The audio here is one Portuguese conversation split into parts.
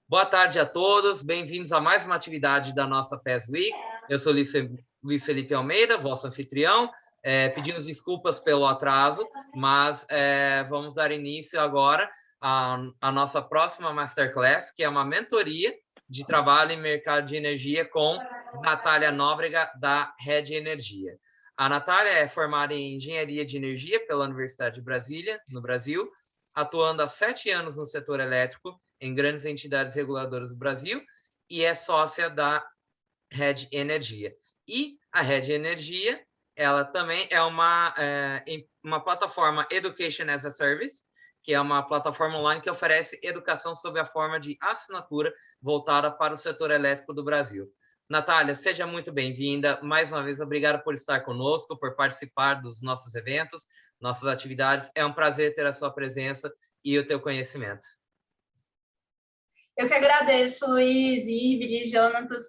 Boa tarde a todos, bem-vindos a mais uma atividade da nossa PES Week. Eu sou Luiz Felipe Almeida, vosso anfitrião. Pedimos desculpas pelo atraso, mas vamos dar início agora à nossa próxima Masterclass, que é uma mentoria de trabalho em mercado de energia com Natália Nóbrega, da Rede Energia. A Natália é formada em Engenharia de Energia pela Universidade de Brasília, no Brasil, atuando há 7 anos no setor elétrico, em grandes entidades reguladoras do Brasil, e é sócia da Rede Energia. E a Rede Energia, ela também é uma plataforma Education as a Service, que é uma plataforma online que oferece educação sob a forma de assinatura voltada para o setor elétrico do Brasil. Natália, seja muito bem-vinda. Mais uma vez, obrigado por estar conosco, por participar dos nossos eventos, nossas atividades. É um prazer ter a sua presença e o teu conhecimento. Eu que agradeço, Luiz, Irbid e Jonatas,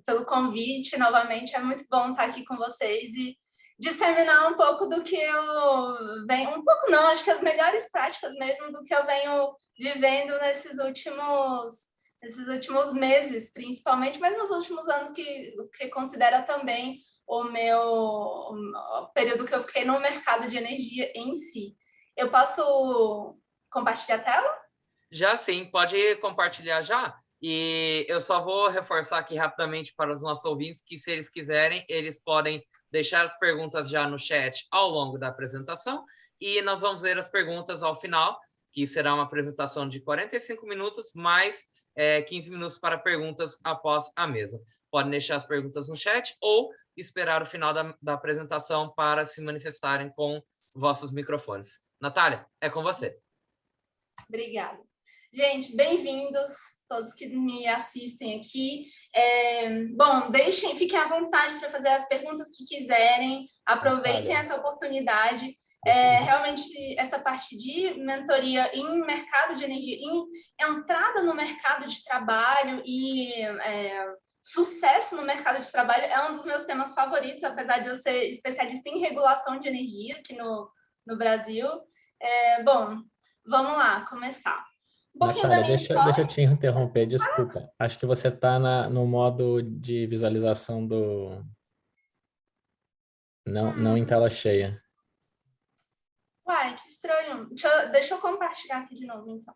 pelo convite novamente. É muito bom estar aqui com vocês e disseminar um pouco do que eu venho... Um pouco não, acho que as melhores práticas mesmo do que eu venho vivendo nesses últimos meses, principalmente, mas nos últimos anos que considera também o período que eu fiquei no mercado de energia em si. Eu posso compartilhar a tela? Já sim, pode compartilhar já. E eu só vou reforçar aqui rapidamente para os nossos ouvintes que, se eles quiserem, eles podem deixar as perguntas já no chat ao longo da apresentação e nós vamos ler as perguntas ao final, que será uma apresentação de 45 minutos, mais 15 minutos para perguntas após a mesa. Podem deixar as perguntas no chat ou esperar o final da apresentação para se manifestarem com vossos microfones. Natália, é com você. Obrigada. Gente, bem-vindos todos que me assistem aqui. Bom, fiquem à vontade para fazer as perguntas que quiserem, aproveitem essa oportunidade. Realmente, essa parte de mentoria em mercado de energia, em entrada no mercado de trabalho e sucesso no mercado de trabalho é um dos meus temas favoritos, apesar de eu ser especialista em regulação de energia aqui no Brasil. Bom, vamos lá, começar. Natália, deixa eu te interromper, desculpa. Acho que você está no modo de visualização do... Não em tela cheia. Uai, que estranho. Deixa eu compartilhar aqui de novo, então.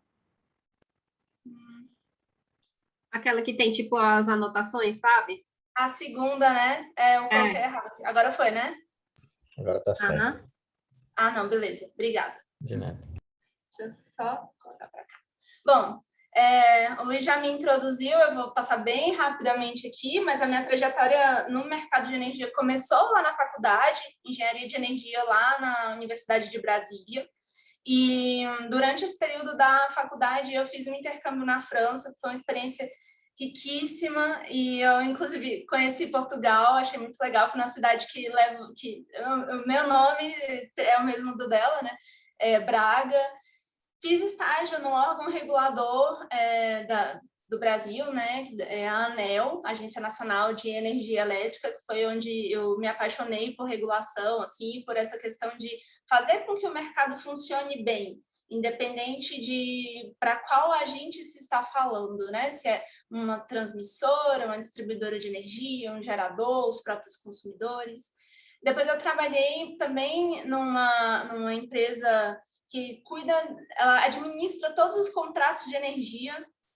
Aquela que tem, tipo, as anotações, sabe? A segunda, né? Eu coloquei errado. Agora foi, né? Agora tá certo. Ah, não, beleza. Obrigada. De nada. Deixa eu só colocar para cá. Bom, o Luiz já me introduziu, eu vou passar bem rapidamente aqui, mas a minha trajetória no mercado de energia começou lá na faculdade, Engenharia de Energia lá na Universidade de Brasília, e durante esse período da faculdade eu fiz um intercâmbio na França, foi uma experiência riquíssima, e eu inclusive conheci Portugal, achei muito legal, foi uma cidade que o meu nome é o mesmo do dela, né? Braga. Fiz estágio no órgão regulador do Brasil, né, a ANEEL, Agência Nacional de Energia Elétrica, que foi onde eu me apaixonei por regulação, assim, por essa questão de fazer com que o mercado funcione bem, independente de para qual agente se está falando, né, se é uma transmissora, uma distribuidora de energia, um gerador, os próprios consumidores. Depois eu trabalhei também numa empresa que ela administra todos os contratos de energia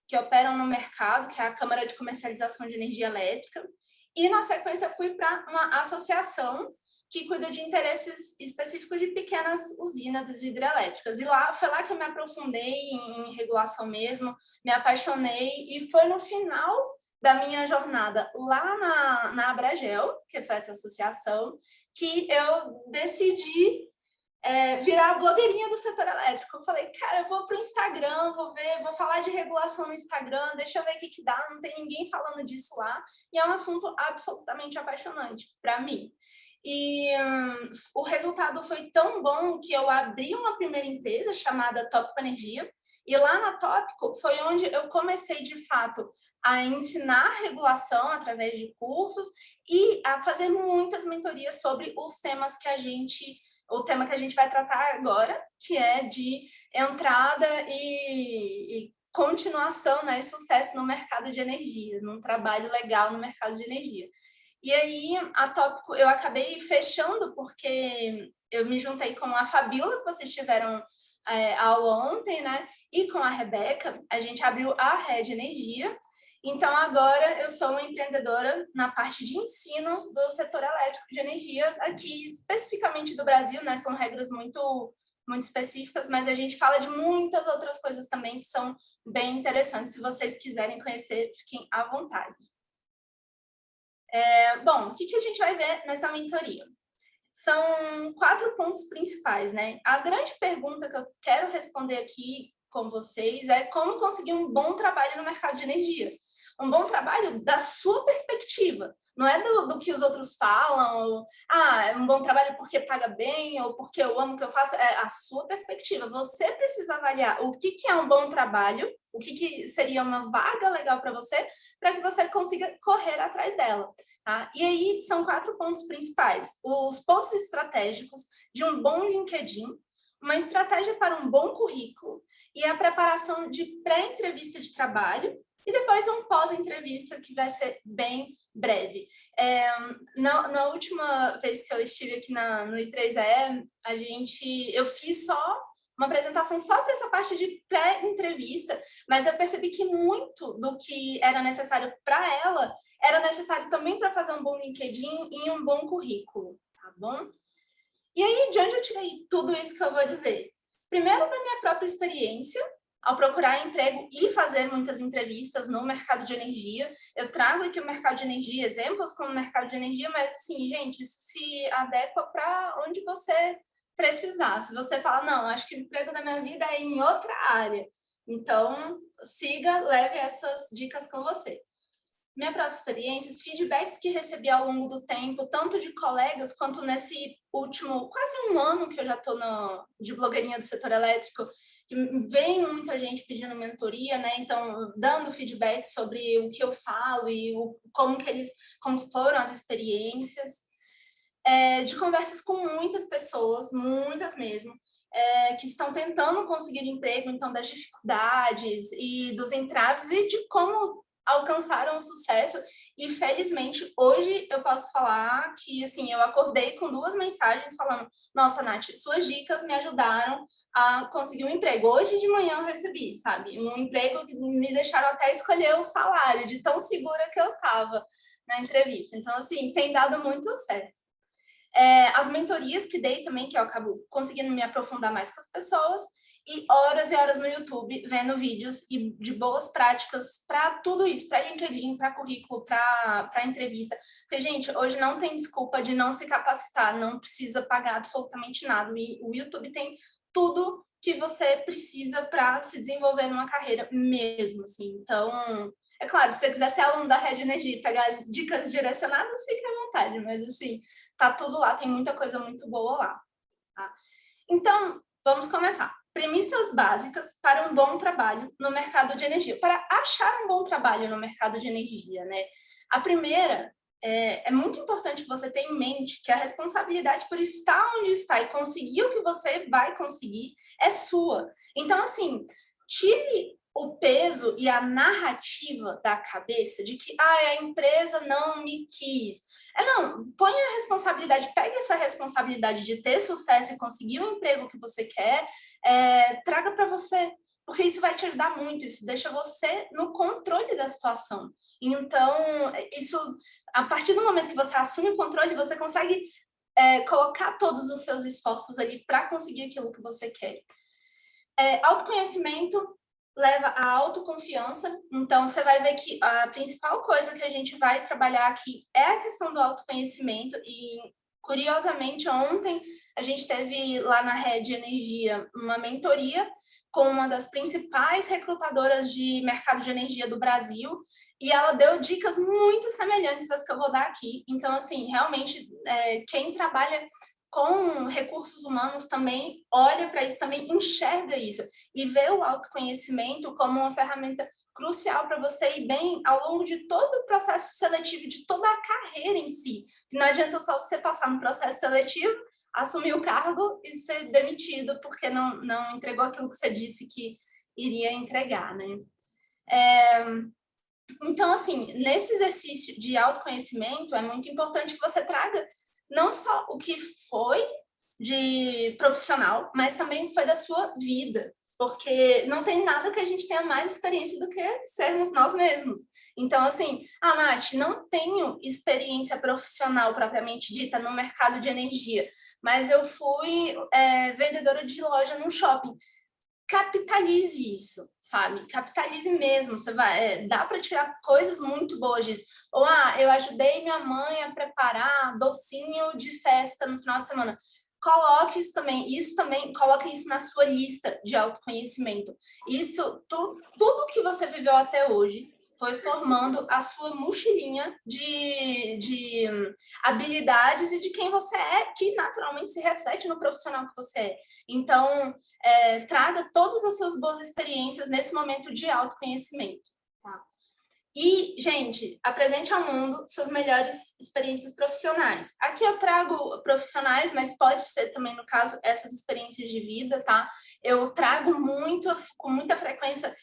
que operam no mercado, que é a Câmara de Comercialização de Energia Elétrica, e na sequência fui para uma associação que cuida de interesses específicos de pequenas usinas hidrelétricas, e foi lá que eu me aprofundei em regulação mesmo, me apaixonei, e foi no final da minha jornada lá na Abragel, que foi essa associação, que eu decidi virar a blogueirinha do setor elétrico. Eu falei, cara, eu vou para o Instagram, vou falar de regulação no Instagram, deixa eu ver o que dá, não tem ninguém falando disso lá, e é um assunto absolutamente apaixonante para mim. E o resultado foi tão bom que eu abri uma primeira empresa chamada Tópico Energia, e lá na Tópico foi onde eu comecei, de fato, a ensinar regulação através de cursos e a fazer muitas mentorias sobre os temas o tema que a gente vai tratar agora, que é de entrada e continuação, né, e sucesso no mercado de energia, num trabalho legal no mercado de energia. E aí, a Tópico, eu acabei fechando porque eu me juntei com a Fabiola, que vocês tiveram aula ontem, né? E com a Rebeca, a gente abriu a Rede Energia. Então, agora eu sou uma empreendedora na parte de ensino do setor elétrico de energia, aqui especificamente do Brasil, né? São regras muito específicas, mas a gente fala de muitas outras coisas também que são bem interessantes. Se vocês quiserem conhecer, fiquem à vontade. Bom, o que a gente vai ver nessa mentoria? São 4 pontos principais, né? A grande pergunta que eu quero responder aqui com vocês é como conseguir um bom trabalho no mercado de energia. Um bom trabalho da sua perspectiva, não é do que os outros falam, ou, é um bom trabalho porque paga bem, ou porque eu amo o que eu faço, é a sua perspectiva. Você precisa avaliar o que é um bom trabalho, o que seria uma vaga legal para que você consiga correr atrás dela. Tá? E aí são 4 pontos principais. Os pontos estratégicos de um bom LinkedIn, uma estratégia para um bom currículo e a preparação de pré-entrevista de trabalho, e depois um pós-entrevista que vai ser bem breve. Na última vez que eu estive aqui no I3E, eu fiz só uma apresentação só para essa parte de pré-entrevista, mas eu percebi que muito do que era necessário para ela era necessário também para fazer um bom LinkedIn e um bom currículo, tá bom? E aí, de onde eu tirei tudo isso que eu vou dizer? Primeiro, da minha própria experiência, ao procurar emprego e fazer muitas entrevistas no mercado de energia. Eu trago aqui o mercado de energia, exemplos como o mercado de energia, mas assim, gente, isso se adequa para onde você precisar. Se você fala, não, acho que o emprego da minha vida é em outra área, então siga, leve essas dicas com você. Minha própria experiência, os feedbacks que recebi ao longo do tempo, tanto de colegas quanto nesse último, quase um ano que eu já estou de blogueirinha do setor elétrico, que vem muita gente pedindo mentoria, né? Então, dando feedback sobre o que eu falo e como foram as experiências. De conversas com muitas pessoas, muitas mesmo, que estão tentando conseguir emprego, então, das dificuldades e dos entraves e de como alcançaram o sucesso. E felizmente hoje eu posso falar que assim, eu acordei com 2 mensagens falando: nossa, Nath, suas dicas me ajudaram a conseguir um emprego. Hoje de manhã eu recebi, sabe, um emprego que me deixaram até escolher o salário, de tão segura que eu estava na entrevista. Então, assim, tem dado muito certo. As mentorias que dei também, que eu acabo conseguindo me aprofundar mais com as pessoas, e horas no YouTube vendo vídeos de boas práticas para tudo isso, para LinkedIn, para currículo, para entrevista. Porque, gente, hoje não tem desculpa de não se capacitar, não precisa pagar absolutamente nada. E o YouTube tem tudo que você precisa para se desenvolver numa carreira mesmo, assim. Então, é claro, se você quiser ser aluno da Rede Energia e pegar dicas direcionadas, fique à vontade, mas assim, tá tudo lá, tem muita coisa muito boa lá. Tá? Então, vamos começar. Premissas básicas para um bom trabalho no mercado de energia. Para achar um bom trabalho no mercado de energia, né? A primeira, é muito importante que você tenha em mente que a responsabilidade por estar onde está e conseguir o que você vai conseguir é sua. Então, assim, tire o peso e a narrativa da cabeça de que a empresa não me quis. Não, põe a responsabilidade, pegue essa responsabilidade de ter sucesso e conseguir o emprego que você quer, traga para você, porque isso vai te ajudar muito, isso deixa você no controle da situação. Então, isso, a partir do momento que você assume o controle, você consegue colocar todos os seus esforços ali para conseguir aquilo que você quer. Autoconhecimento leva à autoconfiança, então você vai ver que a principal coisa que a gente vai trabalhar aqui é a questão do autoconhecimento e, curiosamente, ontem a gente teve lá na Rede Energia uma mentoria com uma das principais recrutadoras de mercado de energia do Brasil e ela deu dicas muito semelhantes às que eu vou dar aqui. Então, assim, realmente, quem trabalha com recursos humanos também olha para isso, também enxerga isso e vê o autoconhecimento como uma ferramenta crucial para você ir bem ao longo de todo o processo seletivo, de toda a carreira em si. Não adianta só você passar no processo seletivo, assumir o cargo e ser demitido porque não entregou aquilo que você disse que iria entregar, né? Então, assim, nesse exercício de autoconhecimento, é muito importante que você traga não só o que foi de profissional, mas também foi da sua vida, porque não tem nada que a gente tenha mais experiência do que sermos nós mesmos. Então, assim, Nath, não tenho experiência profissional propriamente dita no mercado de energia, mas eu fui vendedora de loja num shopping. Capitalize isso, sabe? Capitalize mesmo. Você vai, dá para tirar coisas muito boas disso. Ou, eu ajudei minha mãe a preparar docinho de festa no final de semana. Coloque isso também, coloque isso na sua lista de autoconhecimento. Isso, tudo que você viveu até hoje foi formando a sua mochilinha de habilidades e de quem você é, que naturalmente se reflete no profissional que você é. Então, traga todas as suas boas experiências nesse momento de autoconhecimento. Tá? E, gente, apresente ao mundo suas melhores experiências profissionais. Aqui eu trago profissionais, mas pode ser também, no caso, essas experiências de vida, tá? Eu trago com muita frequência,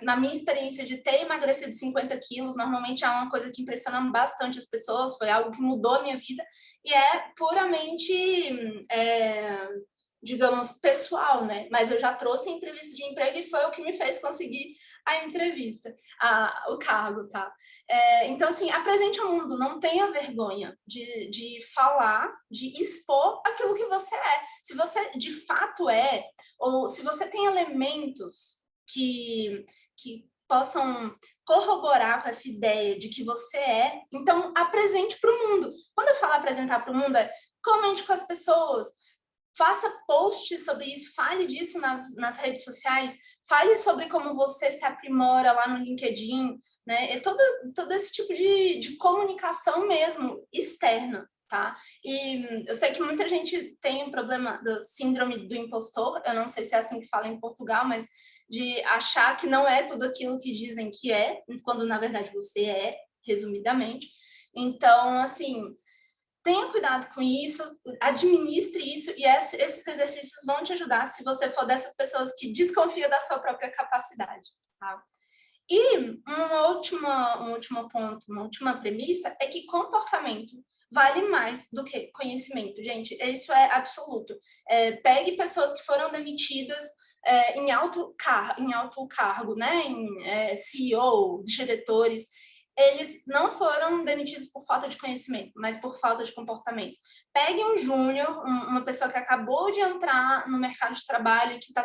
na minha experiência de ter emagrecido 50 quilos, normalmente é uma coisa que impressiona bastante as pessoas, foi algo que mudou a minha vida, e é puramente... digamos, pessoal, né? Mas eu já trouxe a entrevista de emprego e foi o que me fez conseguir a entrevista, o cargo, tá? Então, assim, apresente ao mundo, não tenha vergonha de falar, de expor aquilo que você é. Se você de fato é, ou se você tem elementos que possam corroborar com essa ideia de que você é, então apresente para o mundo. Quando eu falo apresentar para o mundo, comente com as pessoas, faça posts sobre isso, fale disso nas redes sociais, fale sobre como você se aprimora lá no LinkedIn, né? Todo esse tipo de comunicação mesmo, externa, tá? E eu sei que muita gente tem um problema da síndrome do impostor, eu não sei se é assim que fala em Portugal, mas de achar que não é tudo aquilo que dizem que é, quando na verdade você é, resumidamente. Então, assim... tenha cuidado com isso, administre isso, e esses exercícios vão te ajudar se você for dessas pessoas que desconfia da sua própria capacidade. Tá? E um último ponto, uma última premissa é que comportamento vale mais do que conhecimento, gente. Isso é absoluto. Pegue pessoas que foram demitidas em alto cargo, né? Em CEO, diretores. Eles não foram demitidos por falta de conhecimento, mas por falta de comportamento. Pegue um júnior, uma pessoa que acabou de entrar no mercado de trabalho, que está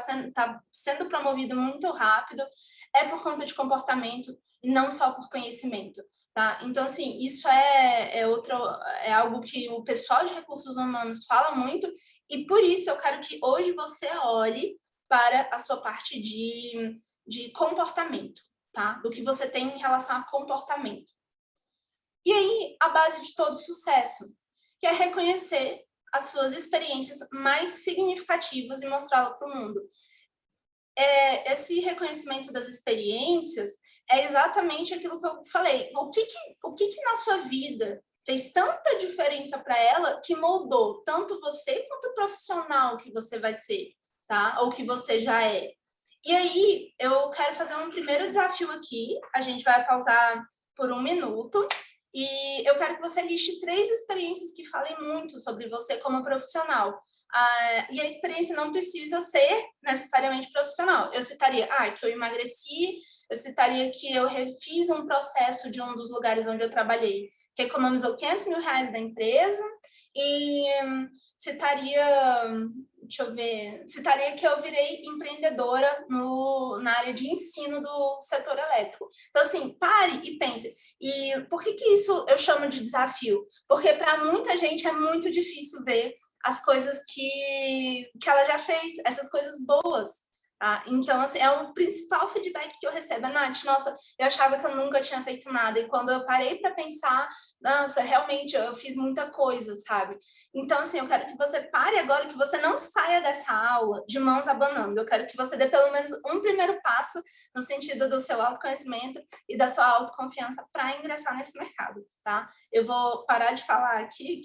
sendo promovido muito rápido, por conta de comportamento e não só por conhecimento. Tá? Então, assim, isso é algo que o pessoal de recursos humanos fala muito, e por isso eu quero que hoje você olhe para a sua parte de comportamento. Tá? Do que você tem em relação a comportamento. E aí, a base de todo sucesso, que é reconhecer as suas experiências mais significativas e mostrá-la para o mundo. Esse reconhecimento das experiências é exatamente aquilo que eu falei. O que na sua vida fez tanta diferença para ela que moldou tanto você quanto o profissional que você vai ser, tá? Ou que você já é. E aí, eu quero fazer um primeiro desafio aqui. A gente vai pausar por 1 minuto. E eu quero que você liste 3 experiências que falem muito sobre você como profissional. E a experiência não precisa ser necessariamente profissional. Eu citaria que eu emagreci, eu citaria que eu refiz um processo de um dos lugares onde eu trabalhei, que economizou R$500 mil da empresa, e citaria que eu virei empreendedora na área de ensino do setor elétrico. Então, assim, pare e pense. E por que isso eu chamo de desafio? Porque para muita gente é muito difícil ver as coisas que ela já fez, essas coisas boas. Tá? Então, assim, é o principal feedback que eu recebo. Nath, nossa, eu achava que eu nunca tinha feito nada. E quando eu parei para pensar, nossa, realmente eu fiz muita coisa, sabe? Então, assim, eu quero que você pare agora, que você não saia dessa aula de mãos abanando. Eu quero que você dê pelo menos um primeiro passo no sentido do seu autoconhecimento e da sua autoconfiança para ingressar nesse mercado, tá? Eu vou parar de falar aqui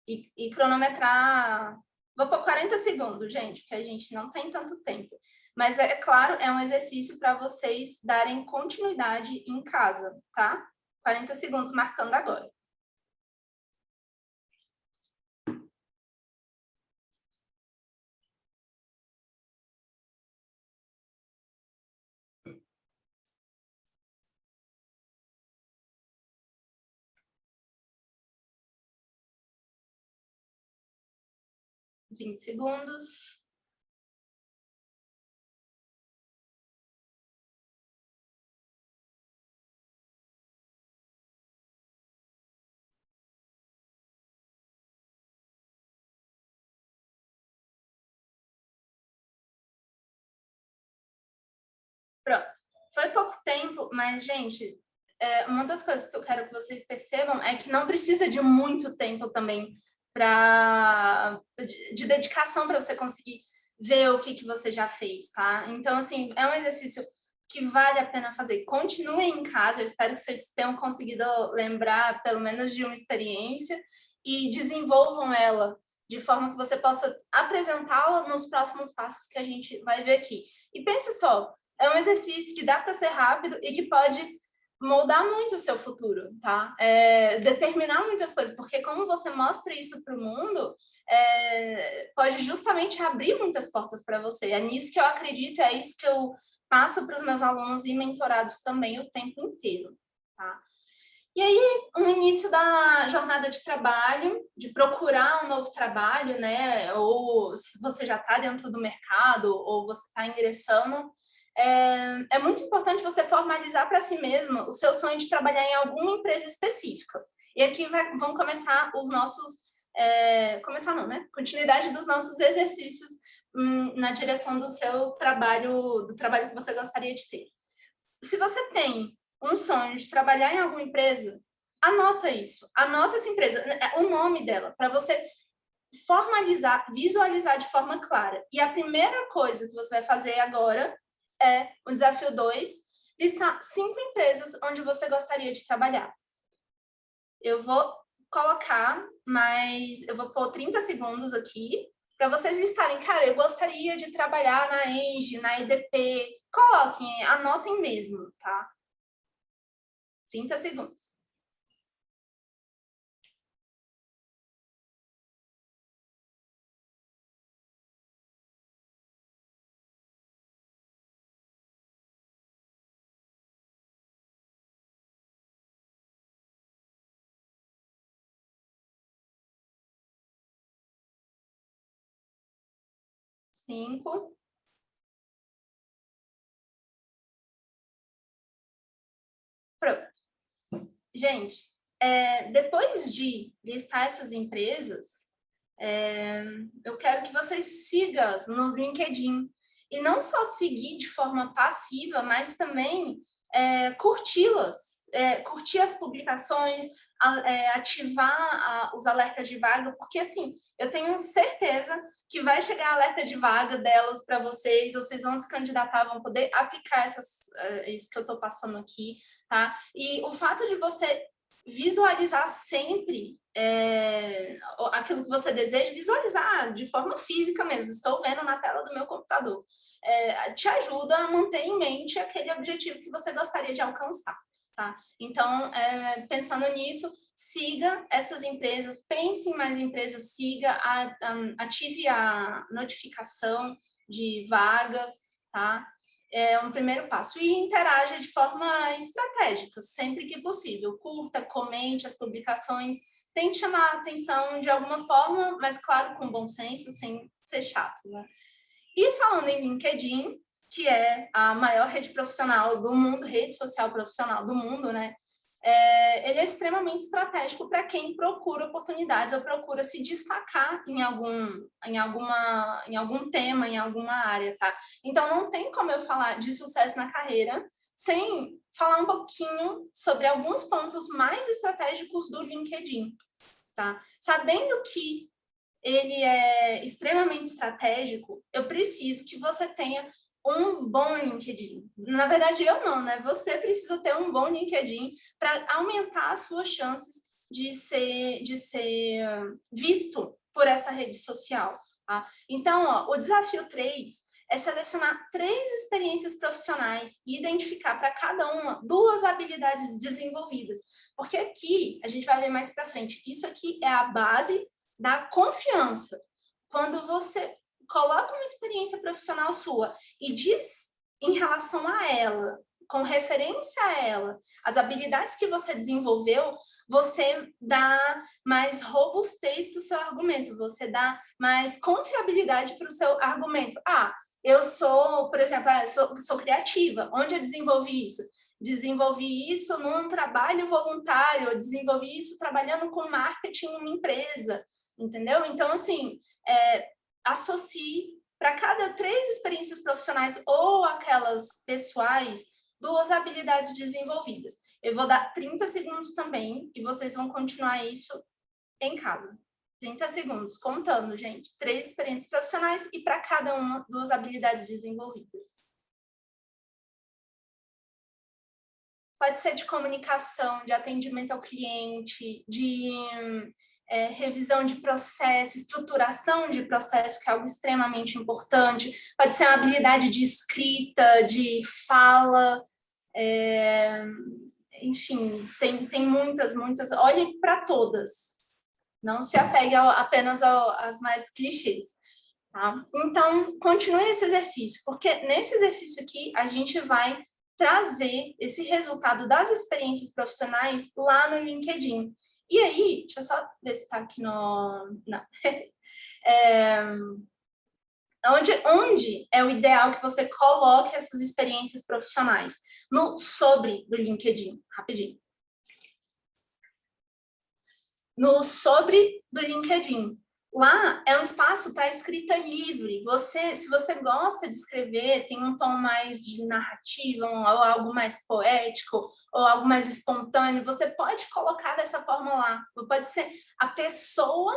e cronometrar. Vou pôr 40 segundos, gente, porque a gente não tem tanto tempo. Mas, é claro, é um exercício para vocês darem continuidade em casa, tá? 40 segundos marcando agora. Vinte segundos. Pronto. Foi pouco tempo, mas, gente, uma das coisas que eu quero que vocês percebam é que não precisa de muito tempo também de dedicação para você conseguir ver o que você já fez, tá? Então, assim, é um exercício que vale a pena fazer. Continuem em casa, eu espero que vocês tenham conseguido lembrar pelo menos de uma experiência e desenvolvam ela de forma que você possa apresentá-la nos próximos passos que a gente vai ver aqui. E pense só, é um exercício que dá para ser rápido e que pode moldar muito o seu futuro, tá? Determinar muitas coisas, porque como você mostra isso para o mundo, pode justamente abrir muitas portas para você. É nisso que eu acredito, é isso que eu passo para os meus alunos e mentorados também o tempo inteiro, tá? E aí, o início da jornada de trabalho, de procurar um novo trabalho, né? Ou se você já está dentro do mercado, ou você está ingressando, é muito importante você formalizar para si mesmo o seu sonho de trabalhar em alguma empresa específica. E aqui vão começar os nossos... começar não, né? Continuidade dos nossos exercícios na direção do seu trabalho, do trabalho que você gostaria de ter. Se você tem um sonho de trabalhar em alguma empresa, anota isso. Anota essa empresa, o nome dela, para você formalizar, visualizar de forma clara. E a primeira coisa que você vai fazer agora é o desafio 2, listar 5 empresas onde você gostaria de trabalhar. Eu vou colocar, eu vou pôr 30 segundos aqui, para vocês listarem, cara, eu gostaria de trabalhar na Engie, na EDP. Coloquem, anotem mesmo, tá? 30 segundos. Cinco. Pronto. Gente, depois de listar essas empresas, eu quero que vocês sigam no LinkedIn. E não só seguir de forma passiva, mas também curti-las, curtir as publicações, ativar os alertas de vaga, porque assim, eu tenho certeza que vai chegar alerta de vaga delas para vocês vão se candidatar, vão poder aplicar isso que eu estou passando aqui, tá? E o fato de você visualizar sempre aquilo que você deseja, visualizar de forma física mesmo, estou vendo na tela do meu computador, te ajuda a manter em mente aquele objetivo que você gostaria de alcançar, tá? Então, pensando nisso, siga essas empresas, pense em mais empresas, siga, ative a notificação de vagas, tá? É um primeiro passo. E interaja de forma estratégica, sempre que possível. Curta, comente as publicações, tente chamar a atenção de alguma forma, mas claro, com bom senso, sem ser chato, né? E falando em LinkedIn, que é a maior rede profissional do mundo, rede social profissional do mundo, né? Ele é extremamente estratégico para quem procura oportunidades ou procura se destacar em algum tema, em alguma área, tá? Então, não tem como eu falar de sucesso na carreira sem falar um pouquinho sobre alguns pontos mais estratégicos do LinkedIn, tá? Sabendo que ele é extremamente estratégico, eu preciso que você tenha um bom LinkedIn. Na verdade, eu não, né? Você precisa ter um bom LinkedIn para aumentar as suas chances de ser visto por essa rede social, tá? Então, o desafio 3 é selecionar 3 experiências profissionais e identificar para cada uma 2 habilidades desenvolvidas. Porque aqui, a gente vai ver mais para frente, isso aqui é a base da confiança. Quando você coloca uma experiência profissional sua e diz em relação a ela, com referência a ela, as habilidades que você desenvolveu, você dá mais robustez para o seu argumento, você dá mais confiabilidade para o seu argumento. Ah, eu sou, por exemplo, sou criativa. Onde eu desenvolvi isso? Desenvolvi isso num trabalho voluntário, eu desenvolvi isso trabalhando com marketing em uma empresa, entendeu? Então, assim, associe para cada 3 experiências profissionais ou aquelas pessoais, 2 habilidades desenvolvidas. Eu vou dar 30 segundos também e vocês vão continuar isso em casa. 30 segundos, contando, gente. 3 experiências profissionais e para cada uma, 2 habilidades desenvolvidas. Pode ser de comunicação, de atendimento ao cliente, de revisão de processo, estruturação de processo, que é algo extremamente importante. Pode ser uma habilidade de escrita, de fala, enfim, tem muitas. Olhe para todas. Não se apegue apenas às mais clichês. Tá? Então, continue esse exercício, porque nesse exercício aqui, a gente vai trazer esse resultado das experiências profissionais lá no LinkedIn. E aí, deixa eu só ver se está aqui no... Não. Onde é o ideal que você coloque essas experiências profissionais? No sobre do LinkedIn, rapidinho. No sobre do LinkedIn. Lá é um espaço para escrita livre. Se você gosta de escrever, tem um tom mais de narrativa, ou algo mais poético, ou algo mais espontâneo, você pode colocar dessa forma lá. Pode ser a pessoa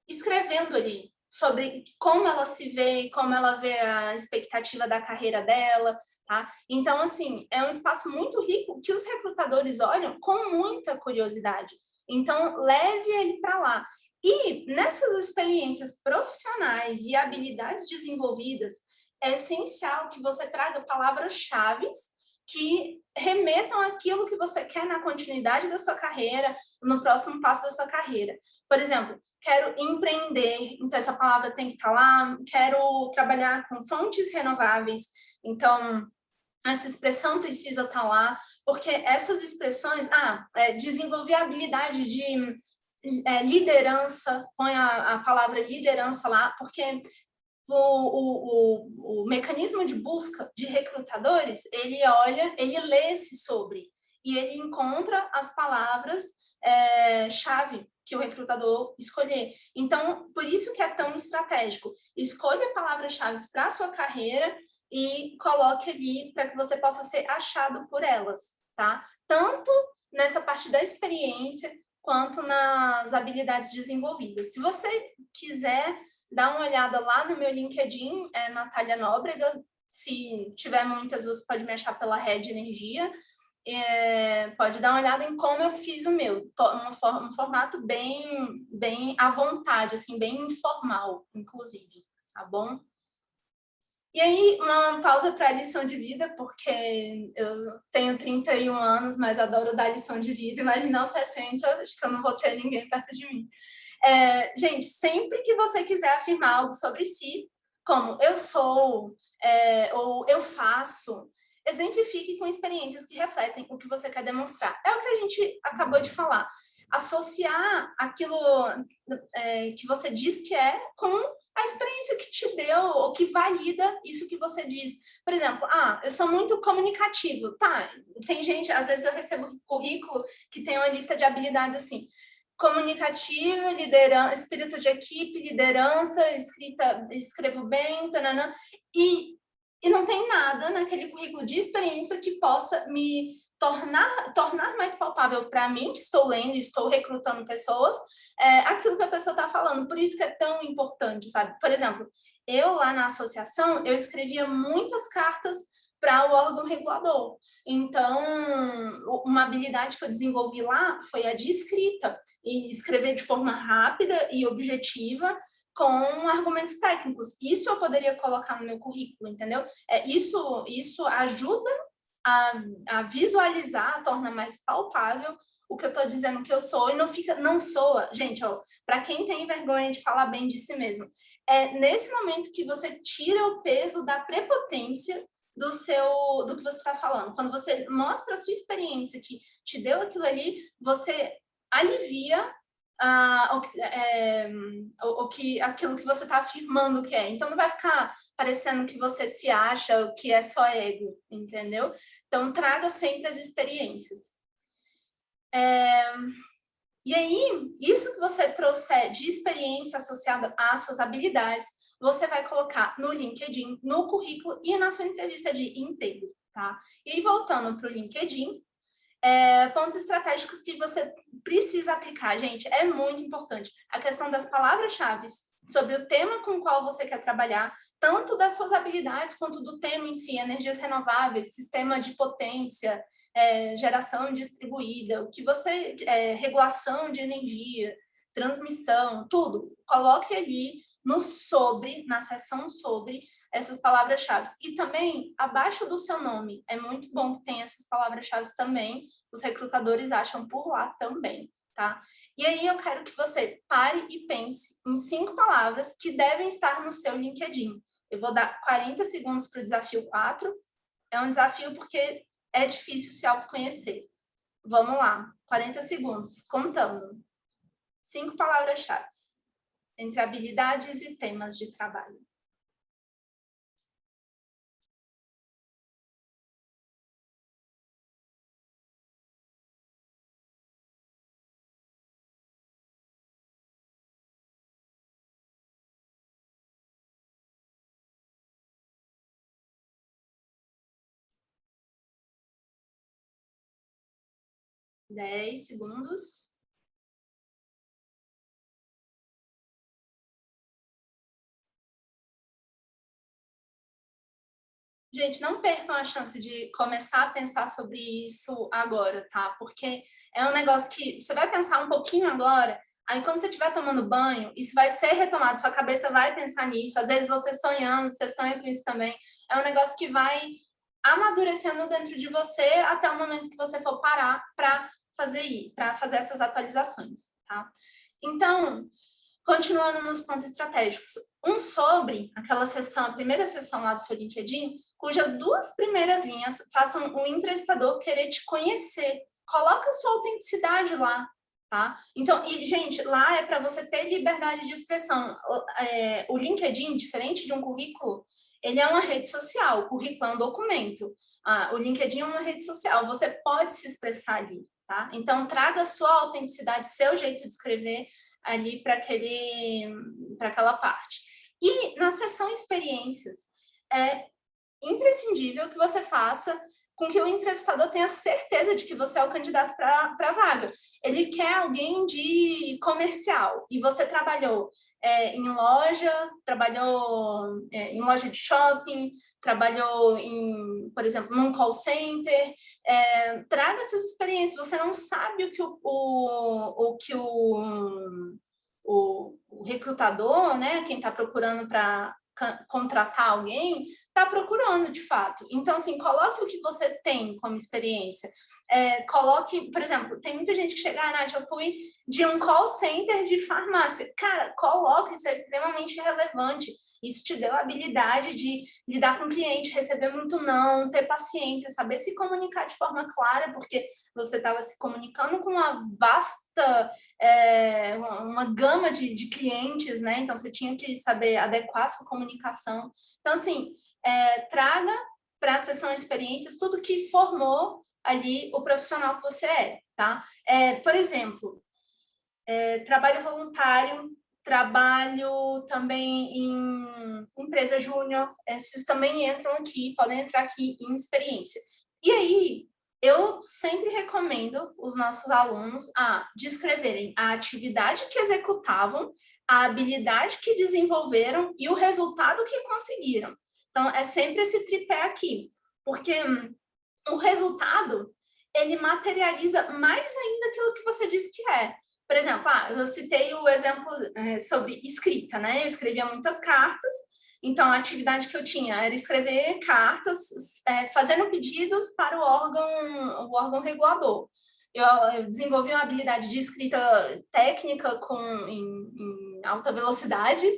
escrevendo ali sobre como ela se vê, como ela vê a expectativa da carreira dela, tá? Então, assim, é um espaço muito rico que os recrutadores olham com muita curiosidade. Então, leve ele para lá. E nessas experiências profissionais e habilidades desenvolvidas, é essencial que você traga palavras-chave que remetam àquilo que você quer na continuidade da sua carreira, no próximo passo da sua carreira. Por exemplo, quero empreender, então essa palavra tem que estar lá. Quero trabalhar com fontes renováveis, então essa expressão precisa estar lá, porque essas expressões, desenvolver a habilidade de liderança, põe a palavra liderança lá, porque o mecanismo de busca de recrutadores, ele lê esse sobre, e ele encontra as palavras chave que o recrutador escolher. Então, por isso que é tão estratégico. Escolha palavras-chave para a sua carreira e coloque ali para que você possa ser achado por elas, tá? Tanto nessa parte da experiência, quanto nas habilidades desenvolvidas. Se você quiser dar uma olhada lá no meu LinkedIn, Natália Nóbrega. Se tiver muitas, você pode me achar pela Red Energia. Pode dar uma olhada em como eu fiz o meu. Um formato bem à vontade, assim, bem informal, inclusive, tá bom? E aí, uma pausa para a lição de vida, porque eu tenho 31 anos, mas adoro dar lição de vida. Imagina aos 60, acho que eu não vou ter ninguém perto de mim. Gente, sempre que você quiser afirmar algo sobre si, como eu sou, ou eu faço, exemplifique com experiências que refletem o que você quer demonstrar. É o que a gente acabou de falar. Associar aquilo que você diz que é com a experiência que te deu, ou que valida isso que você diz. Por exemplo, eu sou muito comunicativo. Tá, tem gente, às vezes eu recebo currículo que tem uma lista de habilidades assim: comunicativo, liderança, espírito de equipe, liderança, escrevo bem, tanana, e não tem nada naquele currículo de experiência que possa me tornar mais palpável para mim, que estou lendo, estou recrutando pessoas, aquilo que a pessoa está falando. Por isso que é tão importante, sabe? Por exemplo, eu lá na associação, eu escrevia muitas cartas para o órgão regulador. Então, uma habilidade que eu desenvolvi lá foi a de escrita, e escrever de forma rápida e objetiva, com argumentos técnicos. Isso eu poderia colocar no meu currículo, entendeu? Isso ajuda a visualizar, torna mais palpável o que eu estou dizendo que eu sou, e não soa. Gente, para quem tem vergonha de falar bem de si mesmo, é nesse momento que você tira o peso da prepotência do que você está falando. Quando você mostra a sua experiência que te deu aquilo ali, você alivia aquilo que você está afirmando que é. Então, não vai ficar parecendo que você se acha, que é só ego, entendeu? Então, traga sempre as experiências. E aí, isso que você trouxer de experiência associada às suas habilidades, você vai colocar no LinkedIn, no currículo e na sua entrevista de emprego, tá? E aí, voltando para o LinkedIn, pontos estratégicos que você precisa aplicar, gente, é muito importante. A questão das palavras-chave sobre o tema com o qual você quer trabalhar, tanto das suas habilidades quanto do tema em si, energias renováveis, sistema de potência, geração distribuída, regulação de energia, transmissão, tudo. Coloque ali na seção sobre essas palavras-chave. E também, abaixo do seu nome, é muito bom que tenha essas palavras-chave também, os recrutadores acham por lá também, tá? E aí eu quero que você pare e pense em 5 palavras que devem estar no seu LinkedIn. Eu vou dar 40 segundos para o desafio 4. É um desafio porque é difícil se autoconhecer. Vamos lá, 40 segundos, contando. 5 palavras-chave entre habilidades e temas de trabalho. Dez segundos. Gente, não percam a chance de começar a pensar sobre isso agora, tá? Porque é um negócio que você vai pensar um pouquinho agora, aí quando você estiver tomando banho, isso vai ser retomado, sua cabeça vai pensar nisso, às vezes você sonhando, você sonha com isso também. É um negócio que vai amadurecendo dentro de você até o momento que você for parar para fazer essas atualizações, tá? Então, continuando nos pontos estratégicos, sobre aquela sessão, a primeira sessão lá do seu LinkedIn, cujas 2 primeiras linhas façam o entrevistador querer te conhecer. Coloca a sua autenticidade lá, tá? Então, gente, lá é para você ter liberdade de expressão. O LinkedIn, diferente de um currículo, ele é uma rede social, o currículo é um documento. O LinkedIn é uma rede social, você pode se expressar ali, tá? Então, traga a sua autenticidade, seu jeito de escrever ali para aquela parte. E na seção experiências, é imprescindível que você faça com que o entrevistador tenha certeza de que você é o candidato para a vaga. Ele quer alguém de comercial e você trabalhou em loja de shopping, trabalhou por exemplo, num call center. Traga essas experiências. Você não sabe o que o recrutador, né, quem está procurando para contratar alguém, está procurando de fato. Então, assim, coloque o que você tem como experiência. Coloque, por exemplo, tem muita gente que chega, Nath, eu fui de um call center de farmácia. Cara, coloque, isso é extremamente relevante. Isso te deu a habilidade de lidar com o cliente, receber muito não, ter paciência, saber se comunicar de forma clara, porque você estava se comunicando com uma vasta, uma gama de clientes, né? Então, você tinha que saber adequar a sua comunicação. Então, assim, traga para a sessão experiências tudo que formou ali o profissional que você tá? Por exemplo, trabalho voluntário, trabalho também em empresa júnior, esses também entram aqui, podem entrar aqui em experiência. E aí, eu sempre recomendo os nossos alunos a descreverem a atividade que executavam, a habilidade que desenvolveram e o resultado que conseguiram. Então, é sempre esse tripé aqui, porque o resultado, ele materializa mais ainda aquilo que você disse que é. Por exemplo, eu citei o exemplo sobre escrita, né? Eu escrevia muitas cartas, então a atividade que eu tinha era escrever cartas, fazendo pedidos para o órgão regulador. Eu desenvolvi uma habilidade de escrita técnica em alta velocidade,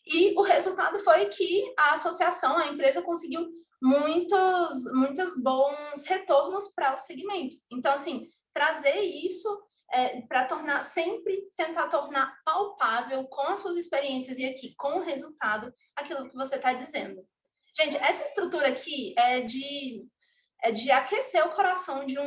e o resultado foi que a associação, a empresa, conseguiu muitos bons retornos para o segmento. Então, assim, trazer isso para tentar tornar palpável com as suas experiências e aqui com o resultado aquilo que você está dizendo. Gente, essa estrutura aqui é de aquecer o coração de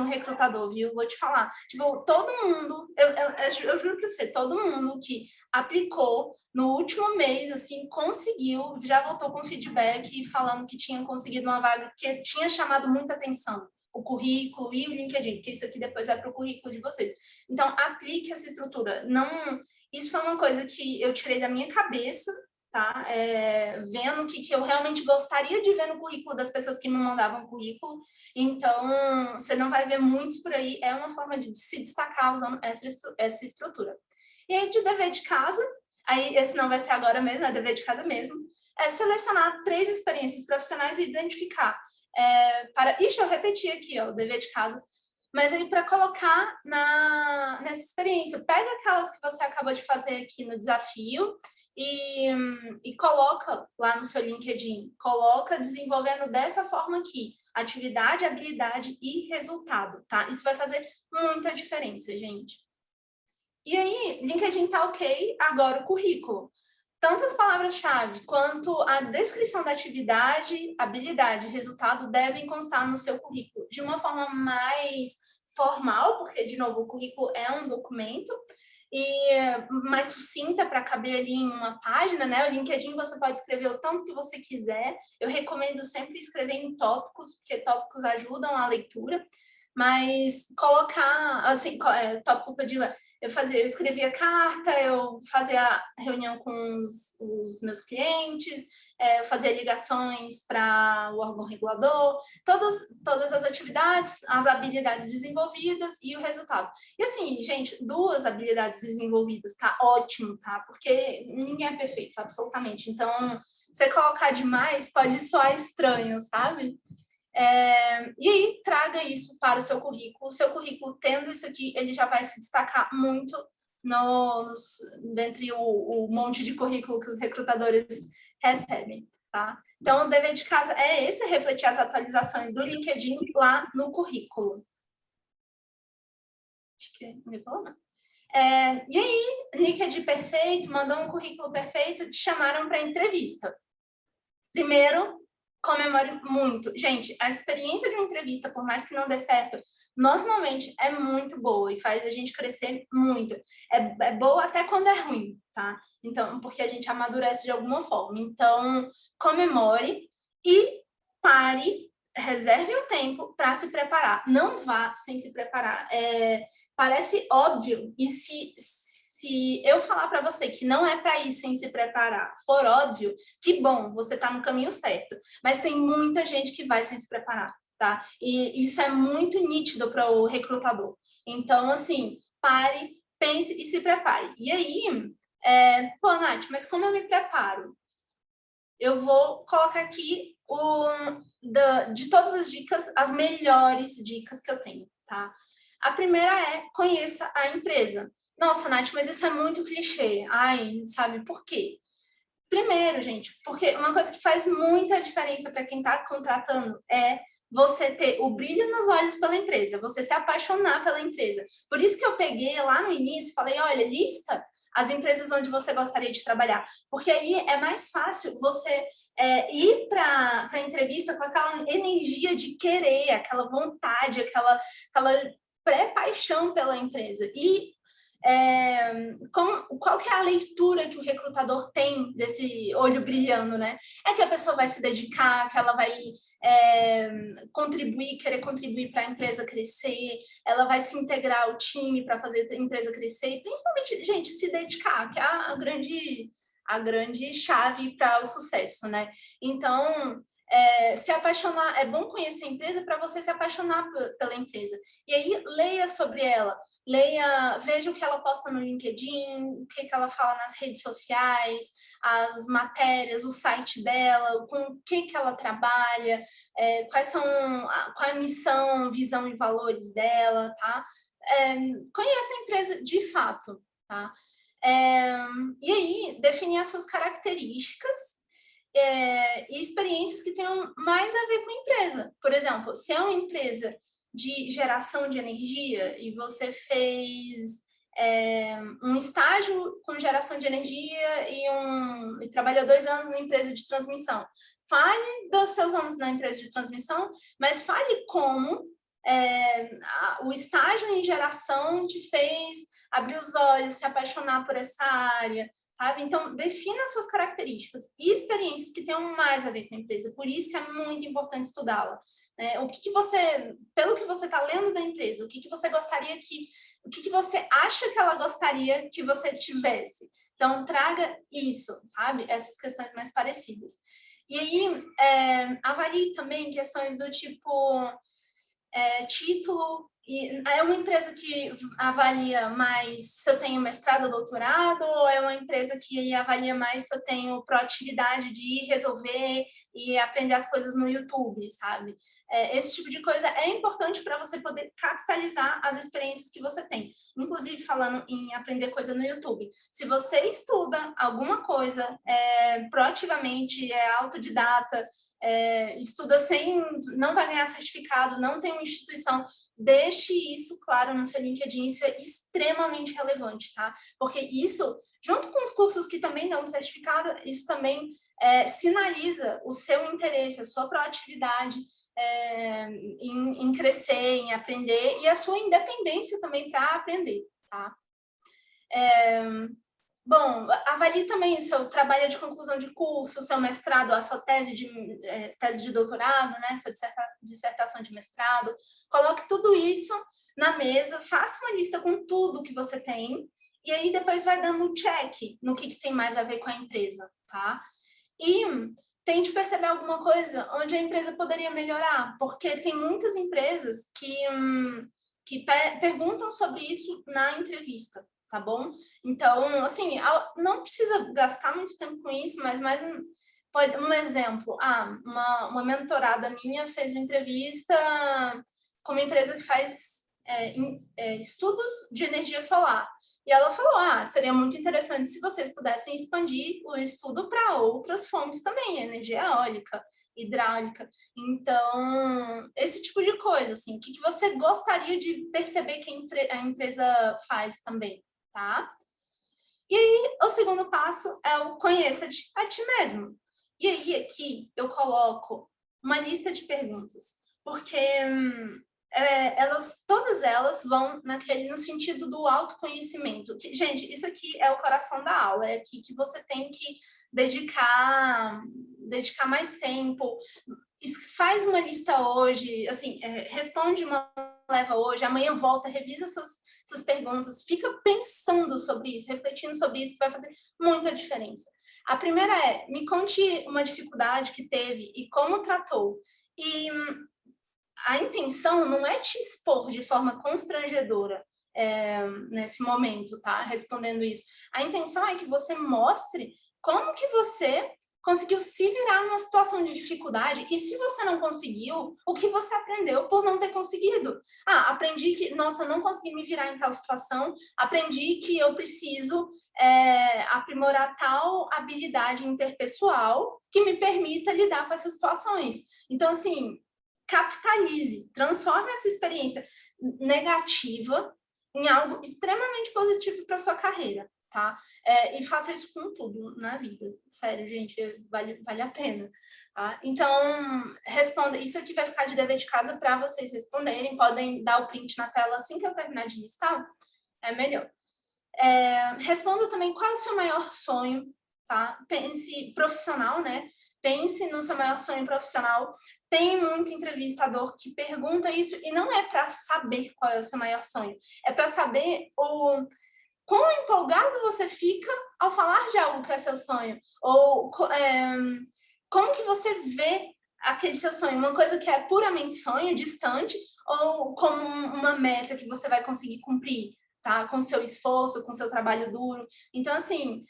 um recrutador, viu? Vou te falar. Tipo, todo mundo, eu juro para você, todo mundo que aplicou no último mês, assim, conseguiu, já voltou com feedback falando que tinha conseguido uma vaga que tinha chamado muita atenção. O currículo e o LinkedIn, que isso aqui depois vai para o currículo de vocês. Então, aplique essa estrutura. Isso foi uma coisa que eu tirei da minha cabeça, tá? Vendo o que eu realmente gostaria de ver no currículo das pessoas que me mandavam currículo. Então, você não vai ver muitos por aí. É uma forma de se destacar usando essa estrutura. E aí, de dever de casa, aí esse não vai ser agora mesmo, é dever de casa mesmo, é selecionar 3 experiências profissionais e identificar. Ixi, eu repeti aqui, ó, o dever de casa. Mas aí, para colocar nessa experiência, pega aquelas que você acabou de fazer aqui no desafio e coloca lá no seu LinkedIn. Coloca desenvolvendo dessa forma aqui. Atividade, habilidade e resultado, tá? Isso vai fazer muita diferença, gente. E aí, LinkedIn tá ok, agora o currículo. Tanto as palavras-chave quanto a descrição da atividade, habilidade e resultado devem constar no seu currículo de uma forma mais formal, porque, de novo, o currículo é um documento, e mais sucinta para caber ali em uma página, né? O LinkedIn você pode escrever o tanto que você quiser. Eu recomendo sempre escrever em tópicos, porque tópicos ajudam a leitura, mas colocar, assim, tópico que eu digo, eu escrevia carta, eu fazia reunião com os meus clientes, eu fazia ligações para o órgão regulador, todas as atividades, as habilidades desenvolvidas e o resultado. E assim, gente, 2 habilidades desenvolvidas, tá ótimo, tá? Porque ninguém é perfeito, absolutamente. Então, você colocar demais pode soar estranho, sabe? E aí, traga isso para o seu currículo. O seu currículo, tendo isso aqui, ele já vai se destacar muito dentre o monte de currículo que os recrutadores recebem, tá? Então, o dever de casa é esse, refletir as atualizações do LinkedIn lá no currículo. Acho que não me falou, não. E aí, LinkedIn perfeito, mandou um currículo perfeito, te chamaram para entrevista. Primeiro, comemore muito. Gente, a experiência de uma entrevista, por mais que não dê certo, normalmente é muito boa e faz a gente crescer muito. É boa até quando é ruim, tá? Então, porque a gente amadurece de alguma forma. Então, comemore e pare, reserve um tempo para se preparar. Não vá sem se preparar. Parece óbvio, e se eu falar para você que não é para ir sem se preparar, for óbvio, que bom, você está no caminho certo. Mas tem muita gente que vai sem se preparar, tá? E isso é muito nítido para o recrutador. Então, assim, pare, pense e se prepare. E aí, Nath, mas como eu me preparo? Eu vou colocar aqui de todas as dicas, as melhores dicas que eu tenho, tá? A primeira é conheça a empresa. Nossa, Nath, mas isso é muito clichê. Ai, sabe por quê? Primeiro, gente, porque uma coisa que faz muita diferença para quem está contratando é você ter o brilho nos olhos pela empresa, você se apaixonar pela empresa. Por isso que eu peguei lá no início e falei, olha, lista as empresas onde você gostaria de trabalhar, porque aí é mais fácil você ir para a entrevista com aquela energia de querer, aquela vontade, aquela pré-paixão pela empresa. E qual que é a leitura que o recrutador tem desse olho brilhando, né? É que a pessoa vai se dedicar, que ela vai querer contribuir para a empresa crescer, ela vai se integrar ao time para fazer a empresa crescer, e principalmente, gente, se dedicar, que é a grande chave para o sucesso, né? Então, se apaixonar, é bom conhecer a empresa para você se apaixonar pela empresa. E aí, leia sobre ela, veja o que ela posta no LinkedIn, o que ela fala nas redes sociais, as matérias, o site dela, com o que ela trabalha, qual é a missão, visão e valores dela, tá? Conheça a empresa de fato, tá? E aí, definir as suas características e experiências que tenham mais a ver com a empresa. Por exemplo, se é uma empresa de geração de energia e você fez um estágio com geração de energia e trabalhou 2 anos na empresa de transmissão, fale dos seus anos na empresa de transmissão, mas fale como o estágio em geração te fez abrir os olhos, se apaixonar por essa área, sabe? Então, defina suas características e experiências que tenham mais a ver com a empresa. Por isso que é muito importante estudá-la. Né? Pelo que você está lendo da empresa, o que você gostaria o que você acha que ela gostaria que você tivesse. Então, traga isso, sabe? Essas questões mais parecidas. E aí, avalie também questões do tipo título. E é uma empresa que avalia mais se eu tenho mestrado ou doutorado, ou é uma empresa que avalia mais se eu tenho proatividade de ir resolver e aprender as coisas no YouTube, sabe? Esse tipo de coisa é importante para você poder capitalizar as experiências que você tem. Inclusive, falando em aprender coisa no YouTube. Se você estuda alguma coisa proativamente, autodidata, estuda não vai ganhar certificado, não tem uma instituição, deixe isso claro no seu LinkedIn, isso é extremamente relevante, tá? Porque isso, junto com os cursos que também dão certificado, isso também sinaliza o seu interesse, a sua proatividade em crescer, em aprender, e a sua independência também para aprender, tá? Bom, avalie também seu trabalho de conclusão de curso, seu mestrado, a sua tese de doutorado, né, sua dissertação de mestrado. Coloque tudo isso na mesa, faça uma lista com tudo que você tem e aí depois vai dando um check no que tem mais a ver com a empresa, tá? E tente perceber alguma coisa onde a empresa poderia melhorar, porque tem muitas empresas que perguntam sobre isso na entrevista. Tá bom? Então, assim, não precisa gastar muito tempo com isso, mas um exemplo. Uma mentorada minha fez uma entrevista com uma empresa que faz estudos de energia solar. E ela falou, seria muito interessante se vocês pudessem expandir o estudo para outras fontes também, energia eólica, hidráulica. Então, esse tipo de coisa, assim, o que você gostaria de perceber que a empresa faz também? Tá? E aí, o segundo passo é o conheça-te a ti mesmo. E aí, aqui, eu coloco uma lista de perguntas, porque todas elas vão no sentido do autoconhecimento. Gente, isso aqui é o coração da aula, é aqui que você tem que dedicar mais tempo. Faz uma lista hoje, assim, responde uma leva hoje, amanhã volta, revisa suas perguntas, fica pensando sobre isso, refletindo sobre isso, que vai fazer muita diferença. A primeira me conte uma dificuldade que teve e como tratou. E a intenção não é te expor de forma constrangedora nesse momento, tá? Respondendo isso. A intenção é que você mostre como que você conseguiu se virar numa situação de dificuldade e se você não conseguiu, o que você aprendeu por não ter conseguido? Aprendi que, nossa, eu não consegui me virar em tal situação, aprendi que eu preciso aprimorar tal habilidade interpessoal que me permita lidar com essas situações. Então, assim, capitalize, transforme essa experiência negativa em algo extremamente positivo para sua carreira. Tá? E faça isso com tudo na vida. Sério, gente, vale a pena. Tá? Então, responda. Isso aqui vai ficar de dever de casa para vocês responderem. Podem dar o print na tela assim que eu terminar de listar. É melhor. Responda também qual é o seu maior sonho. Tá? Pense profissional, né? Pense no seu maior sonho profissional. Tem muito entrevistador que pergunta isso e não é para saber qual é o seu maior sonho. É para saber quão empolgado você fica ao falar de algo que é seu sonho? Ou como que você vê aquele seu sonho, uma coisa que é puramente sonho, distante, ou como uma meta que você vai conseguir cumprir, tá? Com seu esforço, com seu trabalho duro. Então, assim,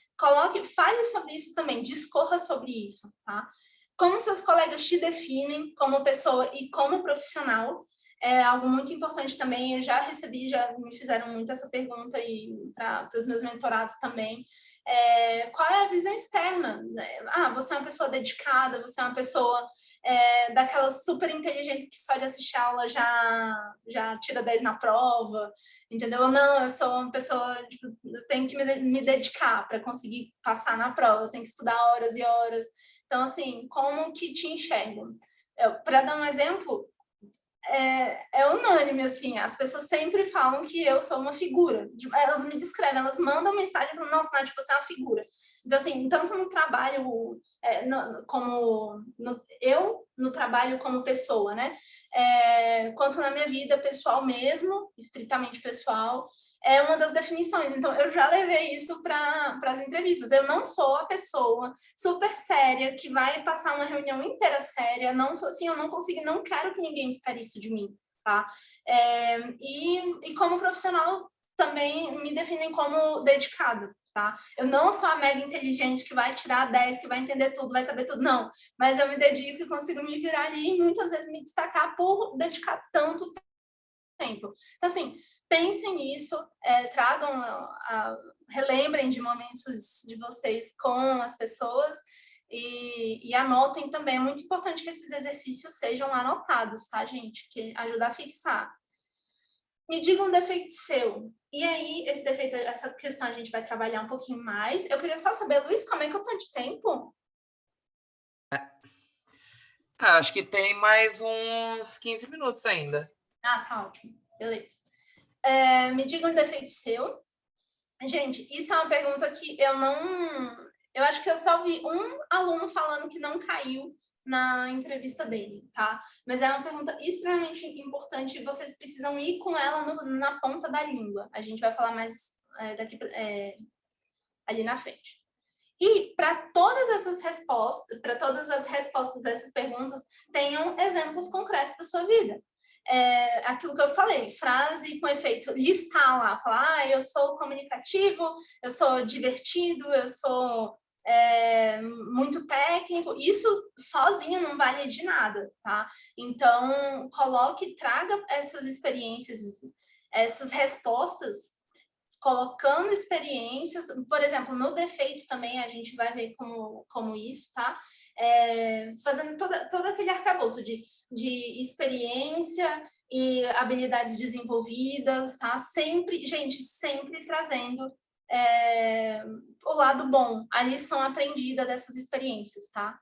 fale sobre isso também, discorra sobre isso, tá? Como seus colegas te definem como pessoa e como profissional, é algo muito importante também. Eu já me fizeram muito essa pergunta e para os meus mentorados também. Qual é a visão externa? Você é uma pessoa dedicada, você é uma pessoa daquelas super inteligentes que só de assistir a aula já tira 10 na prova, entendeu? Ou não, eu sou uma pessoa, tipo, eu tenho que me dedicar para conseguir passar na prova, eu tenho que estudar horas e horas. Então, assim, como que te enxergam? Para dar um exemplo, é unânime, assim, as pessoas sempre falam que eu sou uma figura. Elas me descrevem, elas mandam mensagem e falam, nossa, Nath, você é uma figura. Então, assim, tanto no trabalho, no trabalho como pessoa, né? Quanto na minha vida pessoal mesmo, estritamente pessoal, é uma das definições. Então, eu já levei isso para as entrevistas. Eu não sou a pessoa super séria que vai passar uma reunião inteira séria. Não sou assim, eu não consigo, não quero que ninguém espere isso de mim, tá? E como profissional, também me definem como dedicado, tá? Eu não sou a mega inteligente que vai tirar 10, que vai entender tudo, vai saber tudo, não. Mas eu me dedico e consigo me virar ali e muitas vezes me destacar por dedicar tanto tempo. Então, assim, pensem nisso, relembrem de momentos de vocês com as pessoas e anotem também. É muito importante que esses exercícios sejam anotados, tá, gente? Que ajuda a fixar. Me diga um defeito seu. E aí, esse defeito, essa questão a gente vai trabalhar um pouquinho mais. Eu queria só saber, Luiz, como é que eu tô de tempo? Acho que tem mais uns 15 minutos ainda. Tá ótimo. Beleza. Me diga um defeito seu. Gente, isso é uma pergunta que eu acho que eu só vi um aluno falando que não caiu na entrevista dele, tá? Mas é uma pergunta extremamente importante e vocês precisam ir com ela na ponta da língua. A gente vai falar mais ali na frente. E para todas as respostas a essas perguntas, tenham exemplos concretos da sua vida. Aquilo que eu falei, frase com efeito, listar lá, falar, eu sou comunicativo, eu sou divertido, eu sou muito técnico. Isso sozinho não vale de nada, tá? Então, traga essas experiências, essas respostas, colocando experiências, por exemplo, no defeito também a gente vai ver como isso, tá? Fazendo todo aquele arcabouço de experiência e habilidades desenvolvidas, tá? Sempre trazendo o lado bom, a lição aprendida dessas experiências, tá?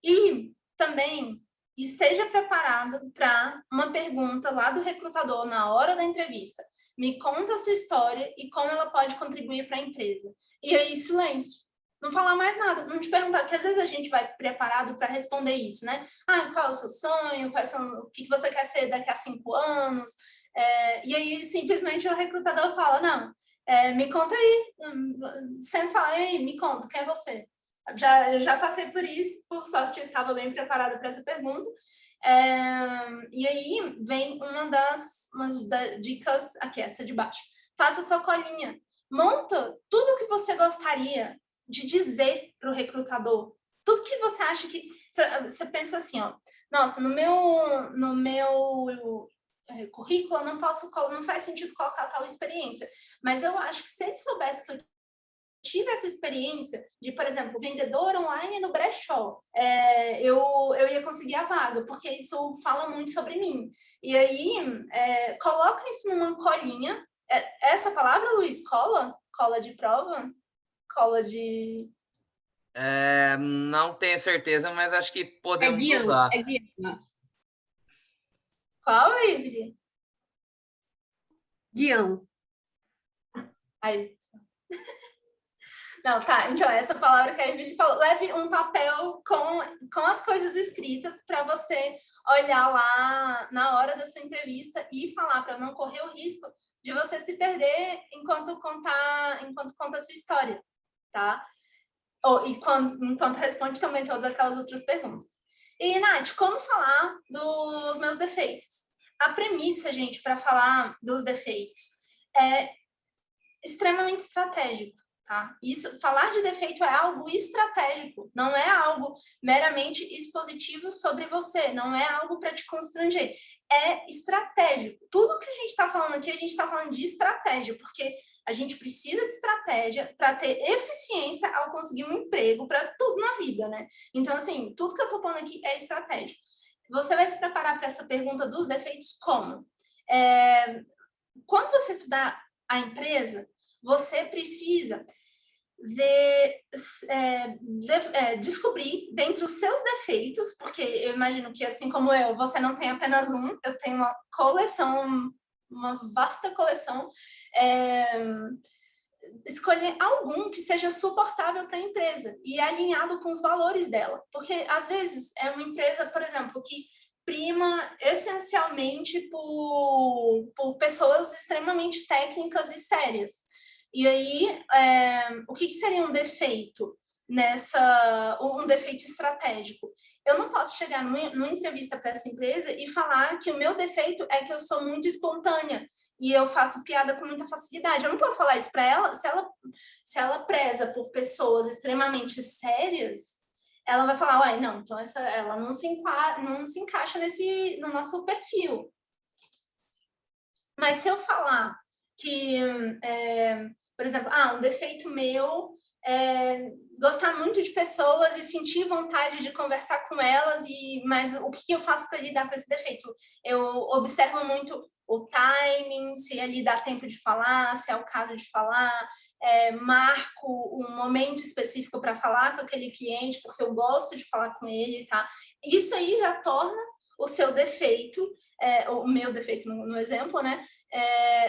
E também esteja preparado para uma pergunta lá do recrutador na hora da entrevista. Me conta a sua história e como ela pode contribuir para a empresa. E aí, silêncio. Não falar mais nada, não te perguntar, porque às vezes a gente vai preparado para responder isso, né? Qual é o seu sonho? O que você quer ser daqui a 5 anos? E aí, simplesmente, o recrutador fala, não, me conta aí. Sempre fala, ei, me conta, quem é você? Eu já passei por isso, por sorte eu estava bem preparada para essa pergunta. E aí vem uma das dicas aqui, essa de baixo. Faça sua colinha. Monta tudo o que você gostaria de dizer para o recrutador. Tudo que você acha que... Você pensa assim, ó. Nossa, no meu currículo não faz sentido colocar tal experiência. Mas eu acho que se ele soubesse que eu tive essa experiência de, por exemplo, vendedor online no brechó, eu ia conseguir a vaga, porque isso fala muito sobre mim. E aí, coloca isso numa colinha. Essa palavra, Luiz, cola? Cola de prova? Cola de... Não tenho certeza, mas acho que podemos usar. Guião. Qual, Ivy? Guião. Aí... Não, tá. Então, essa palavra que a Ivy falou, leve um papel com as coisas escritas para você olhar lá na hora da sua entrevista e falar, para não correr o risco de você se perder enquanto conta a sua história, tá? Enquanto responde também todas aquelas outras perguntas. E, Nath, como falar dos meus defeitos? A premissa, gente, para falar dos defeitos é extremamente estratégico, tá? Isso, falar de defeito é algo estratégico, não é algo meramente expositivo sobre você, não é algo para te constranger, é estratégico. Tudo que a gente está falando aqui, a gente está falando de estratégia, porque a gente precisa de estratégia para ter eficiência ao conseguir um emprego para tudo na vida, né? Então, assim, tudo que eu estou falando aqui é estratégico. Você vai se preparar para essa pergunta dos defeitos como? Quando você estudar a empresa, você precisa descobrir dentre os seus defeitos, porque eu imagino que, assim como eu, você não tem apenas um, eu tenho uma coleção, uma vasta coleção, escolher algum que seja suportável para a empresa e alinhado com os valores dela, porque às vezes é uma empresa, por exemplo, que prima essencialmente por pessoas extremamente técnicas e sérias. E aí, o que seria um defeito um defeito estratégico? Eu não posso chegar numa entrevista para essa empresa e falar que o meu defeito é que eu sou muito espontânea e eu faço piada com muita facilidade. Eu não posso falar isso para ela. Se ela preza por pessoas extremamente sérias, ela vai falar, ué, não, então ela não se encaixa no nosso perfil. Mas se eu falar que, por exemplo, um defeito meu é gostar muito de pessoas e sentir vontade de conversar com elas, mas o que eu faço para lidar com esse defeito? Eu observo muito o timing, se ali dá tempo de falar, se é o caso de falar, marco um momento específico para falar com aquele cliente, porque eu gosto de falar com ele, tá? Isso aí já torna o seu defeito, o meu defeito no exemplo, né,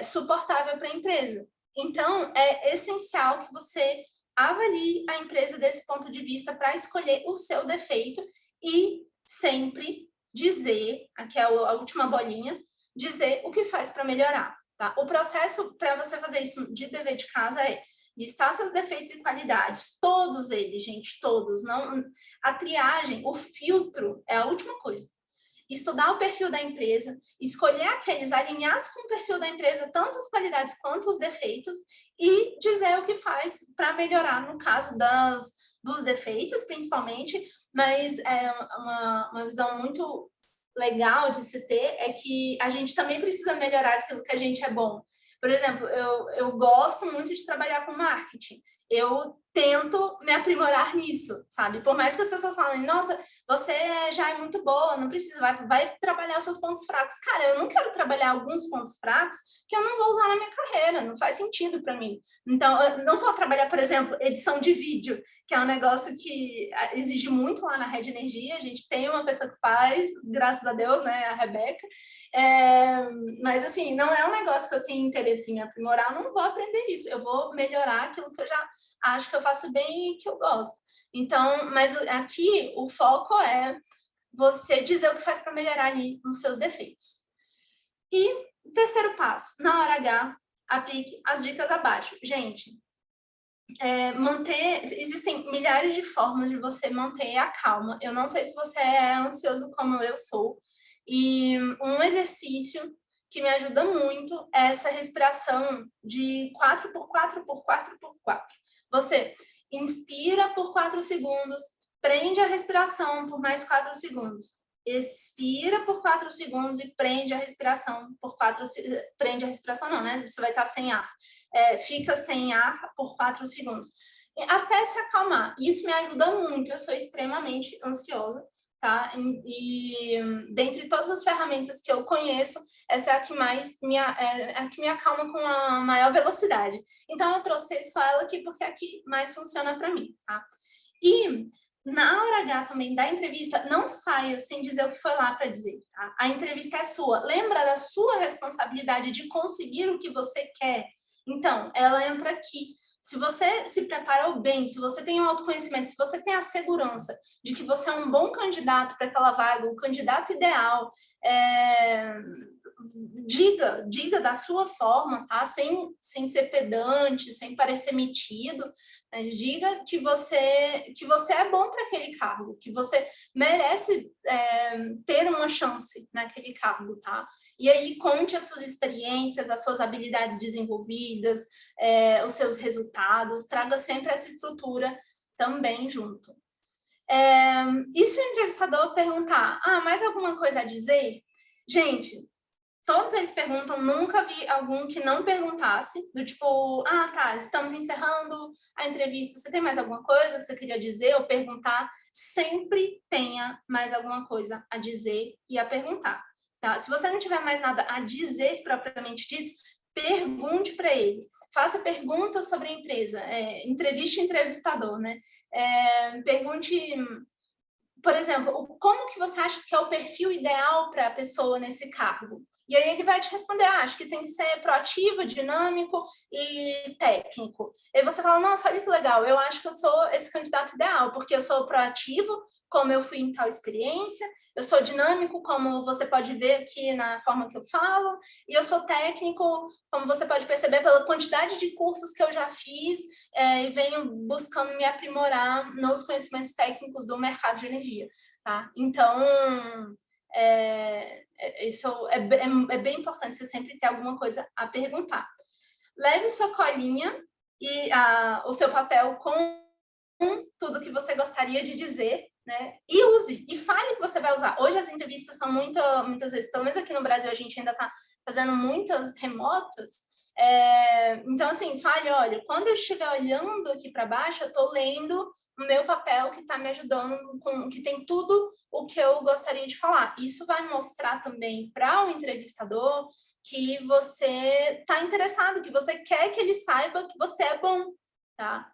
suportável para a empresa. Então, é essencial que você avalie a empresa desse ponto de vista para escolher o seu defeito e sempre dizer, aqui é a última bolinha, dizer o que faz para melhorar, tá? O processo para você fazer isso de dever de casa é listar seus defeitos e qualidades, todos eles, gente, todos. Não, a triagem, o filtro é a última coisa. Estudar o perfil da empresa, escolher aqueles alinhados com o perfil da empresa, tanto as qualidades quanto os defeitos, e dizer o que faz para melhorar, no caso dos defeitos, principalmente, mas uma visão muito legal de se ter é que a gente também precisa melhorar aquilo que a gente é bom. Por exemplo, eu gosto muito de trabalhar com marketing. Eu tento me aprimorar nisso, sabe? Por mais que as pessoas falem, nossa, você já é muito boa, não precisa, vai trabalhar os seus pontos fracos. Cara, eu não quero trabalhar alguns pontos fracos que eu não vou usar na minha carreira, não faz sentido para mim. Então, eu não vou trabalhar, por exemplo, edição de vídeo, que é um negócio que exige muito lá na Rede Energia. A gente tem uma pessoa que faz, graças a Deus, né, a Rebeca. Mas, assim, não é um negócio que eu tenho interesse em aprimorar, eu não vou aprender isso. Eu vou melhorar aquilo que eu já acho que eu faço bem e que eu gosto. Então, mas aqui o foco é você dizer o que faz para melhorar ali nos seus defeitos. E terceiro passo, na hora H, aplique as dicas abaixo. Gente, existem milhares de formas de você manter a calma. Eu não sei se você é ansioso como eu sou. E um exercício que me ajuda muito é essa respiração de 4x4x4x4. Você inspira por 4 segundos, prende a respiração por mais 4 segundos. Expira por 4 segundos e prende a respiração por 4 segundos. Prende a respiração não, né? Você vai estar sem ar. Fica sem ar por 4 segundos. Até se acalmar. Isso me ajuda muito. Eu sou extremamente ansiosa, tá? E dentre todas as ferramentas que eu conheço, essa é a que mais me acalma com a maior velocidade. Então, eu trouxe só ela aqui porque é a que mais funciona para mim, tá? E na hora H também da entrevista, não saia sem dizer o que foi lá para dizer, tá? A entrevista é sua. Lembra da sua responsabilidade de conseguir o que você quer? Então, ela entra aqui. Se você se preparou bem, se você tem um autoconhecimento, se você tem a segurança de que você é um bom candidato para aquela vaga, o candidato ideal, diga da sua forma, tá? Sem ser pedante, sem parecer metido, mas diga que você é bom para aquele cargo, que você merece ter uma chance naquele cargo, tá? E aí conte as suas experiências, as suas habilidades desenvolvidas, os seus resultados, traga sempre essa estrutura também junto. E se o entrevistador perguntar, mais alguma coisa a dizer? Gente, todos eles perguntam, nunca vi algum que não perguntasse, do tipo, tá, estamos encerrando a entrevista, você tem mais alguma coisa que você queria dizer ou perguntar? Sempre tenha mais alguma coisa a dizer e a perguntar, tá? Se você não tiver mais nada a dizer propriamente dito, pergunte para ele. Faça perguntas sobre a empresa, entreviste o entrevistador, né? Pergunte, por exemplo, como que você acha que é o perfil ideal para a pessoa nesse cargo? E aí ele vai te responder, acho que tem que ser proativo, dinâmico e técnico. E aí você fala, nossa, olha que legal, eu acho que eu sou esse candidato ideal, porque eu sou proativo, como eu fui em tal experiência, eu sou dinâmico, como você pode ver aqui na forma que eu falo, e eu sou técnico, como você pode perceber pela quantidade de cursos que eu já fiz, e venho buscando me aprimorar nos conhecimentos técnicos do mercado de energia, tá? Então, isso é bem importante, você sempre ter alguma coisa a perguntar. Leve sua colinha e o seu papel com tudo que você gostaria de dizer, né? E use, e fale que você vai usar. Hoje as entrevistas são muitas vezes, pelo menos aqui no Brasil a gente ainda está fazendo muitas remotas, então assim, fale, olha, quando eu estiver olhando aqui para baixo, eu estou lendo o meu papel que está me ajudando, que tem tudo o que eu gostaria de falar. Isso vai mostrar também para o entrevistador que você está interessado, que você quer que ele saiba que você é bom, tá?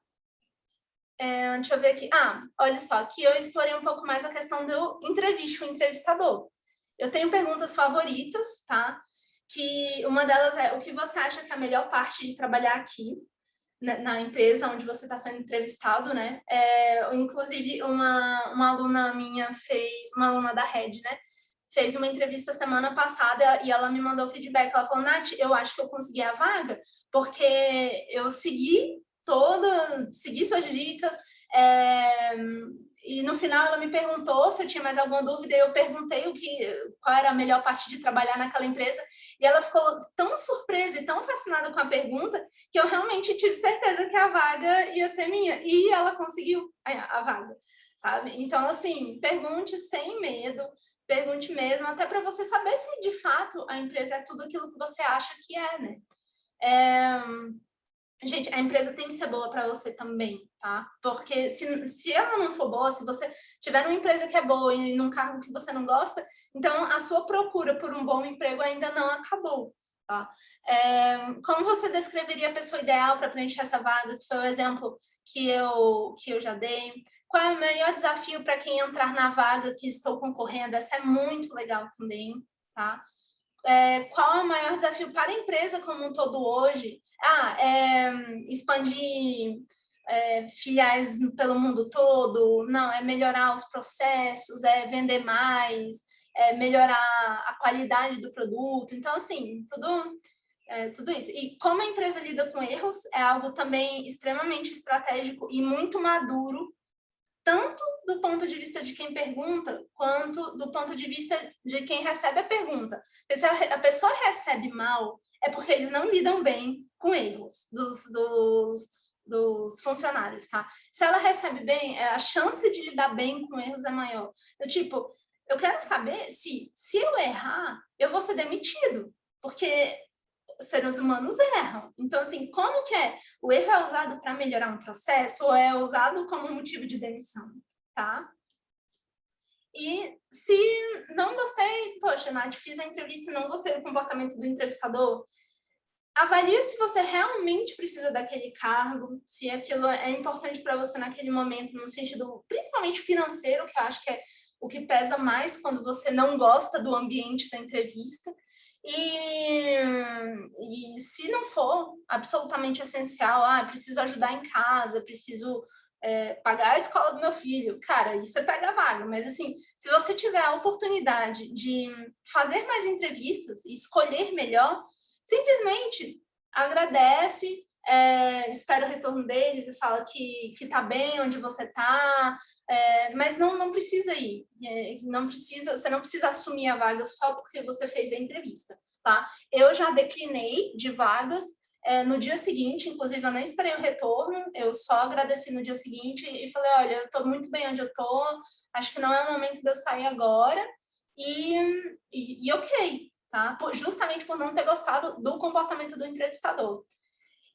Deixa eu ver aqui. Olha só, aqui eu explorei um pouco mais a questão do entrevista, o entrevistador. Eu tenho perguntas favoritas, tá? Que uma delas é, o que você acha que é a melhor parte de trabalhar aqui, na empresa onde você está sendo entrevistado, né? Inclusive, uma aluna minha uma aluna da Rede, né? Fez uma entrevista semana passada e ela me mandou feedback. Ela falou, Nath, eu acho que eu consegui a vaga porque eu segui suas dicas, e no final ela me perguntou se eu tinha mais alguma dúvida, e eu perguntei qual era a melhor parte de trabalhar naquela empresa, e ela ficou tão surpresa e tão fascinada com a pergunta, que eu realmente tive certeza que a vaga ia ser minha, e ela conseguiu a vaga, sabe? Então, assim, pergunte sem medo, pergunte mesmo, até para você saber se de fato a empresa é tudo aquilo que você acha que é, né? Gente, a empresa tem que ser boa para você também, tá? Porque se ela não for boa, se você tiver numa empresa que é boa e num cargo que você não gosta, então a sua procura por um bom emprego ainda não acabou, tá? Como você descreveria a pessoa ideal para preencher essa vaga? Que foi o exemplo que eu já dei. Qual é o maior desafio para quem entrar na vaga que estou concorrendo? Essa é muito legal também, tá? Qual é o maior desafio para a empresa como um todo hoje? Expandir filiais pelo mundo todo? Não, é melhorar os processos, é vender mais, é melhorar a qualidade do produto. Então, assim, tudo isso. E como a empresa lida com erros é algo também extremamente estratégico e muito maduro, tanto do ponto de vista de quem pergunta, quanto do ponto de vista de quem recebe a pergunta. Porque se a pessoa recebe mal, é porque eles não lidam bem com erros dos funcionários, tá? Se ela recebe bem, a chance de lidar bem com erros é maior. Eu quero saber se eu errar, eu vou ser demitido, porque seres humanos erram. Então, assim, como que é? O erro é usado para melhorar um processo ou é usado como motivo de demissão, tá? E se não gostei, poxa, Nath, fiz a entrevista e não gostei do comportamento do entrevistador, avalie se você realmente precisa daquele cargo, se aquilo é importante para você naquele momento, no sentido principalmente financeiro, que eu acho que é o que pesa mais quando você não gosta do ambiente da entrevista. E se não for absolutamente essencial, preciso ajudar em casa, preciso pagar a escola do meu filho, cara, isso você pega a vaga, mas assim, se você tiver a oportunidade de fazer mais entrevistas e escolher melhor, simplesmente agradece, espera o retorno deles e fala que tá bem onde você tá, mas não precisa ir, você não precisa assumir a vaga só porque você fez a entrevista, tá? Eu já declinei de vagas no dia seguinte, inclusive eu nem esperei o retorno, eu só agradeci no dia seguinte e falei, olha, eu estou muito bem onde eu estou, acho que não é o momento de eu sair agora, e ok, tá? Justamente por não ter gostado do comportamento do entrevistador.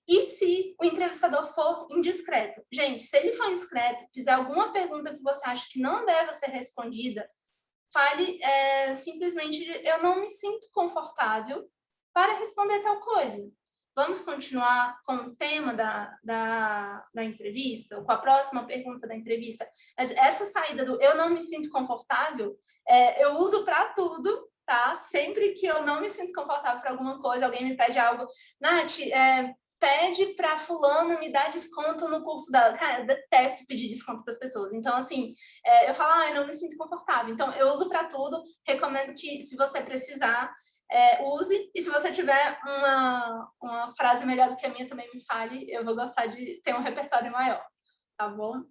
E se o entrevistador for indiscreto? Gente, se ele for indiscreto, fizer alguma pergunta que você acha que não deve ser respondida, fale simplesmente, eu não me sinto confortável para responder tal coisa. Vamos continuar com o tema da entrevista, ou com a próxima pergunta da entrevista. Mas essa saída do eu não me sinto confortável, eu uso para tudo, tá? Sempre que eu não me sinto confortável para alguma coisa, alguém me pede algo, Nath, pede para fulano me dar desconto no curso dela. Cara, eu detesto pedir desconto para as pessoas. Então, assim, eu falo, eu não me sinto confortável. Então, eu uso para tudo. Recomendo que, se você precisar, use, e se você tiver uma frase melhor do que a minha, também me fale, eu vou gostar de ter um repertório maior, tá bom?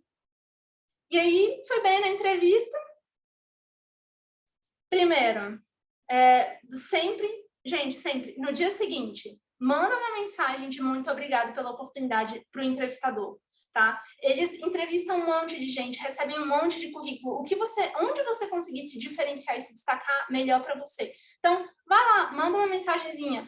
E aí, foi bem na entrevista. Primeiro, sempre, no dia seguinte, manda uma mensagem de muito obrigado pela oportunidade para o entrevistador, tá? Eles entrevistam um monte de gente, recebem um monte de currículo, onde você conseguir se diferenciar e se destacar melhor para você. Então, vai lá, manda uma mensagenzinha,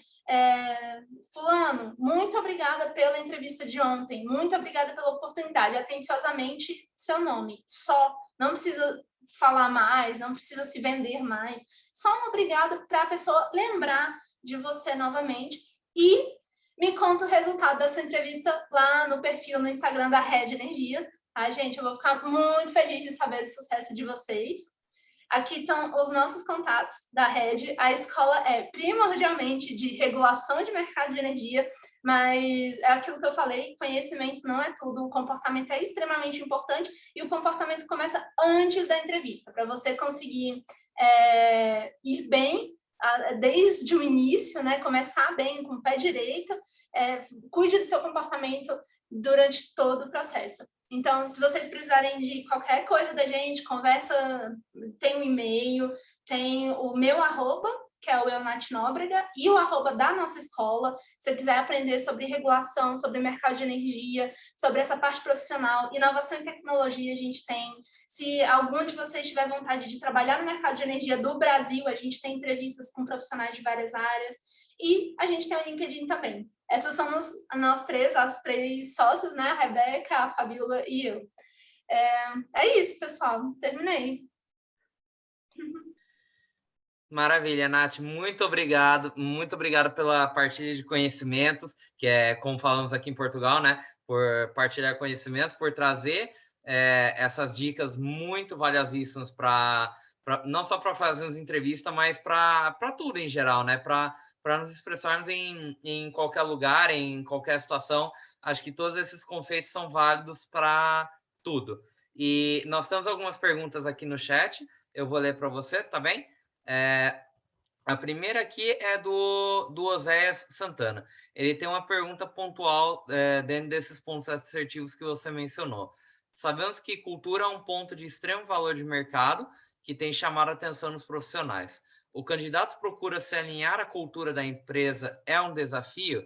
fulano, muito obrigada pela entrevista de ontem, muito obrigada pela oportunidade, atenciosamente, seu nome, só, não precisa falar mais, não precisa se vender mais, só um obrigado para a pessoa lembrar de você novamente. E me conta o resultado dessa entrevista lá no perfil no Instagram da Red Energia, tá, gente? Eu vou ficar muito feliz de saber do sucesso de vocês. Aqui estão os nossos contatos da Red. A escola é primordialmente de regulação de mercado de energia, mas é aquilo que eu falei, conhecimento não é tudo, o comportamento é extremamente importante e o comportamento começa antes da entrevista, para você conseguir ir bem desde o início, né, começar bem com o pé direito, cuide do seu comportamento durante todo o processo. Então, se vocês precisarem de qualquer coisa da gente, conversa, tem um e-mail, tem o meu arroba, que é o @eunathnóbrega, e o arroba da nossa escola. Se você quiser aprender sobre regulação, sobre mercado de energia, sobre essa parte profissional, inovação e tecnologia a gente tem. Se algum de vocês tiver vontade de trabalhar no mercado de energia do Brasil, a gente tem entrevistas com profissionais de várias áreas. E a gente tem o LinkedIn também. Essas são as três sócias, né? A Rebeca, a Fabiola e eu. É isso, pessoal. Terminei. Maravilha, Nath, muito obrigado pela partilha de conhecimentos, que é como falamos aqui em Portugal, né? Por partilhar conhecimentos, por trazer essas dicas muito valiosíssimas não só para fazermos entrevista, mas para tudo em geral, né? Para nos expressarmos em qualquer lugar, em qualquer situação. Acho que todos esses conceitos são válidos para tudo. E nós temos algumas perguntas aqui no chat, eu vou ler para você, tá bem? A primeira aqui é do Oséias Santana. Ele tem uma pergunta pontual dentro desses pontos assertivos que você mencionou. Sabemos que cultura é um ponto de extremo valor de mercado que tem chamado a atenção dos profissionais. O candidato procura se alinhar à cultura da empresa, é um desafio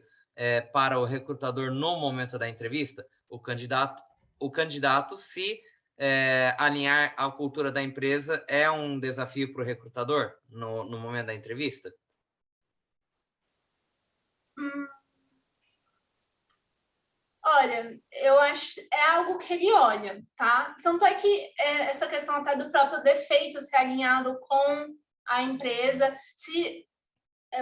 para o recrutador no momento da entrevista? O candidato se alinhar à cultura da empresa é um desafio para o recrutador no momento da entrevista? Olha, eu acho é algo que ele olha, tá? Tanto é que essa questão até do próprio defeito ser alinhado com a empresa, se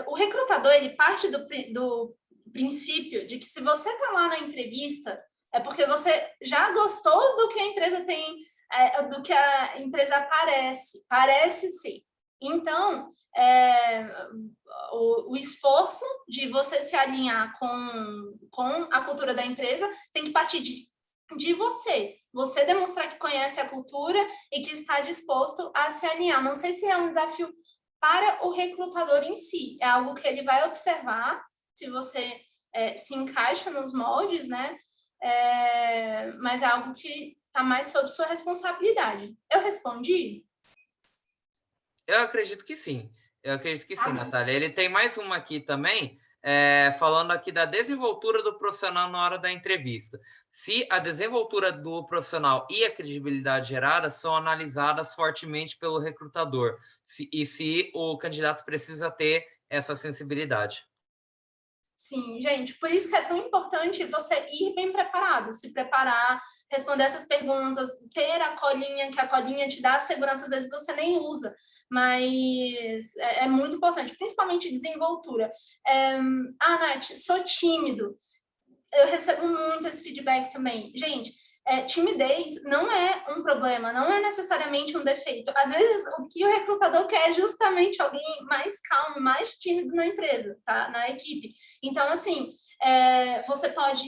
o recrutador ele parte do princípio de que se você está lá na entrevista é porque você já gostou do que a empresa tem, do que a empresa parece ser. Então, o esforço de você se alinhar com a cultura da empresa tem que partir de você. Você demonstrar que conhece a cultura e que está disposto a se alinhar. Não sei se é um desafio para o recrutador em si, é algo que ele vai observar se você se encaixa nos moldes, né? Mas é algo que está mais sob sua responsabilidade. Eu respondi? Eu acredito que sim. Natália. Ele tem mais uma aqui também, falando aqui da desenvoltura do profissional na hora da entrevista. Se a desenvoltura do profissional e a credibilidade gerada são analisadas fortemente pelo recrutador, e se o candidato precisa ter essa sensibilidade. Sim, gente, por isso que é tão importante você ir bem preparado, se preparar, responder essas perguntas, ter a colinha, que a colinha te dá segurança, às vezes você nem usa, mas é muito importante, principalmente desenvoltura. Nath, sou tímido, eu recebo muito esse feedback também. Gente, timidez não é um problema, não é necessariamente um defeito. Às vezes, o que o recrutador quer é justamente alguém mais calmo, mais tímido na empresa, tá? Na equipe. Então, assim, você pode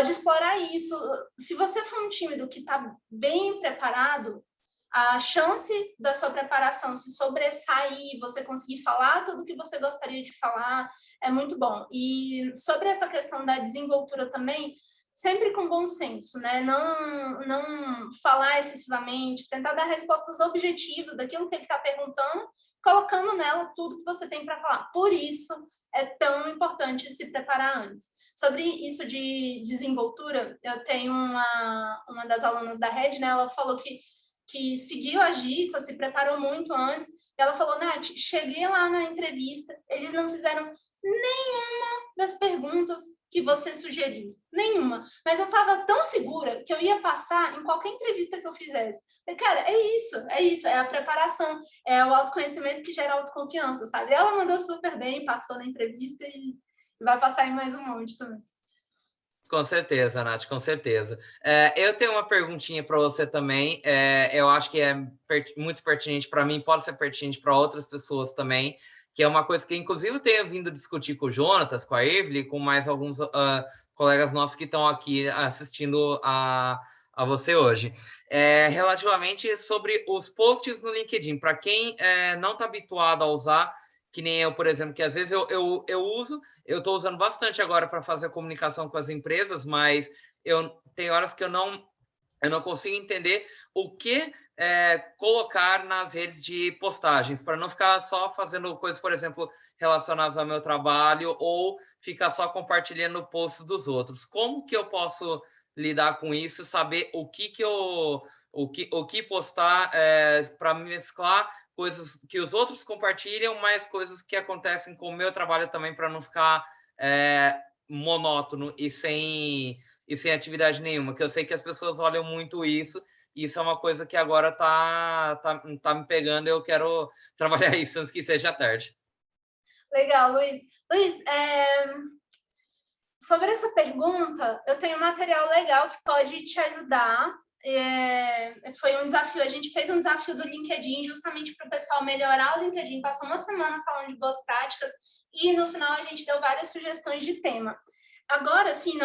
explorar isso. Se você for um tímido que está bem preparado, a chance da sua preparação se sobressair, você conseguir falar tudo o que você gostaria de falar, é muito bom. E sobre essa questão da desenvoltura também, sempre com bom senso, né? Não falar excessivamente, tentar dar respostas objetivas daquilo que ele está perguntando, colocando nela tudo que você tem para falar. Por isso, é tão importante se preparar antes. Sobre isso de desenvoltura, eu tenho uma das alunas da rede, né? Ela falou que seguiu as dicas, se preparou muito antes. E ela falou, Nath, cheguei lá na entrevista, eles não fizeram nenhuma das perguntas que você sugeriu. Nenhuma. Mas eu estava tão segura que eu ia passar em qualquer entrevista que eu fizesse. Cara, é isso. É a preparação, é o autoconhecimento que gera autoconfiança, sabe? Ela mandou super bem, passou na entrevista e vai passar em mais um monte também. Com certeza, Nath, com certeza. Eu tenho uma perguntinha para você também. Eu acho que é muito pertinente para mim, pode ser pertinente para outras pessoas também, que é uma coisa que, inclusive, eu tenho vindo discutir com o Jonatas, com a Evelyn, com mais alguns colegas nossos que estão aqui assistindo a você hoje. Relativamente sobre os posts no LinkedIn. Para quem não está habituado a usar, que nem eu, por exemplo, que às vezes eu uso, eu estou usando bastante agora para fazer a comunicação com as empresas, mas tem horas que eu não consigo entender o que colocar nas redes de postagens, para não ficar só fazendo coisas, por exemplo, relacionadas ao meu trabalho, ou ficar só compartilhando posts dos outros. Como que eu posso lidar com isso, saber o que postar para mesclar coisas que os outros compartilham, mais coisas que acontecem com o meu trabalho também, para não ficar monótono e sem atividade nenhuma, que eu sei que as pessoas olham muito isso, e isso é uma coisa que agora tá me pegando, e eu quero trabalhar isso antes que seja tarde. Legal, Luiz. Luiz, sobre essa pergunta, eu tenho um material legal que pode te ajudar. Foi um desafio, a gente fez um desafio do LinkedIn justamente para o pessoal melhorar o LinkedIn, passou uma semana falando de boas práticas e no final a gente deu várias sugestões de tema. Agora, assim,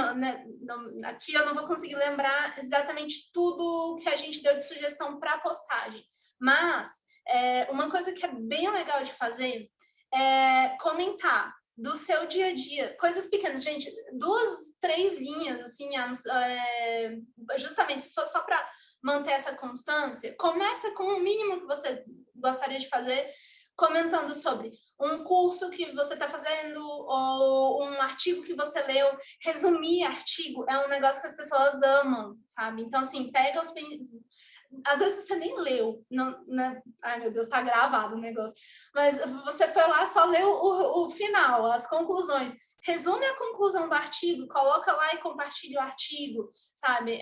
aqui eu não vou conseguir lembrar exatamente tudo que a gente deu de sugestão para postagem, mas uma coisa que é bem legal de fazer é comentar do seu dia a dia, coisas pequenas, gente, 2, 3 linhas, assim, justamente se for só para manter essa constância, começa com o mínimo que você gostaria de fazer, comentando sobre um curso que você está fazendo ou um artigo que você leu. Resumir artigo é um negócio que as pessoas amam, sabe? Então, assim, pega os... Às vezes você nem leu, não, né? Ai, meu Deus, tá gravado o negócio. Mas você foi lá, só leu o final, as conclusões. Resume a conclusão do artigo, coloca lá e compartilha o artigo, sabe?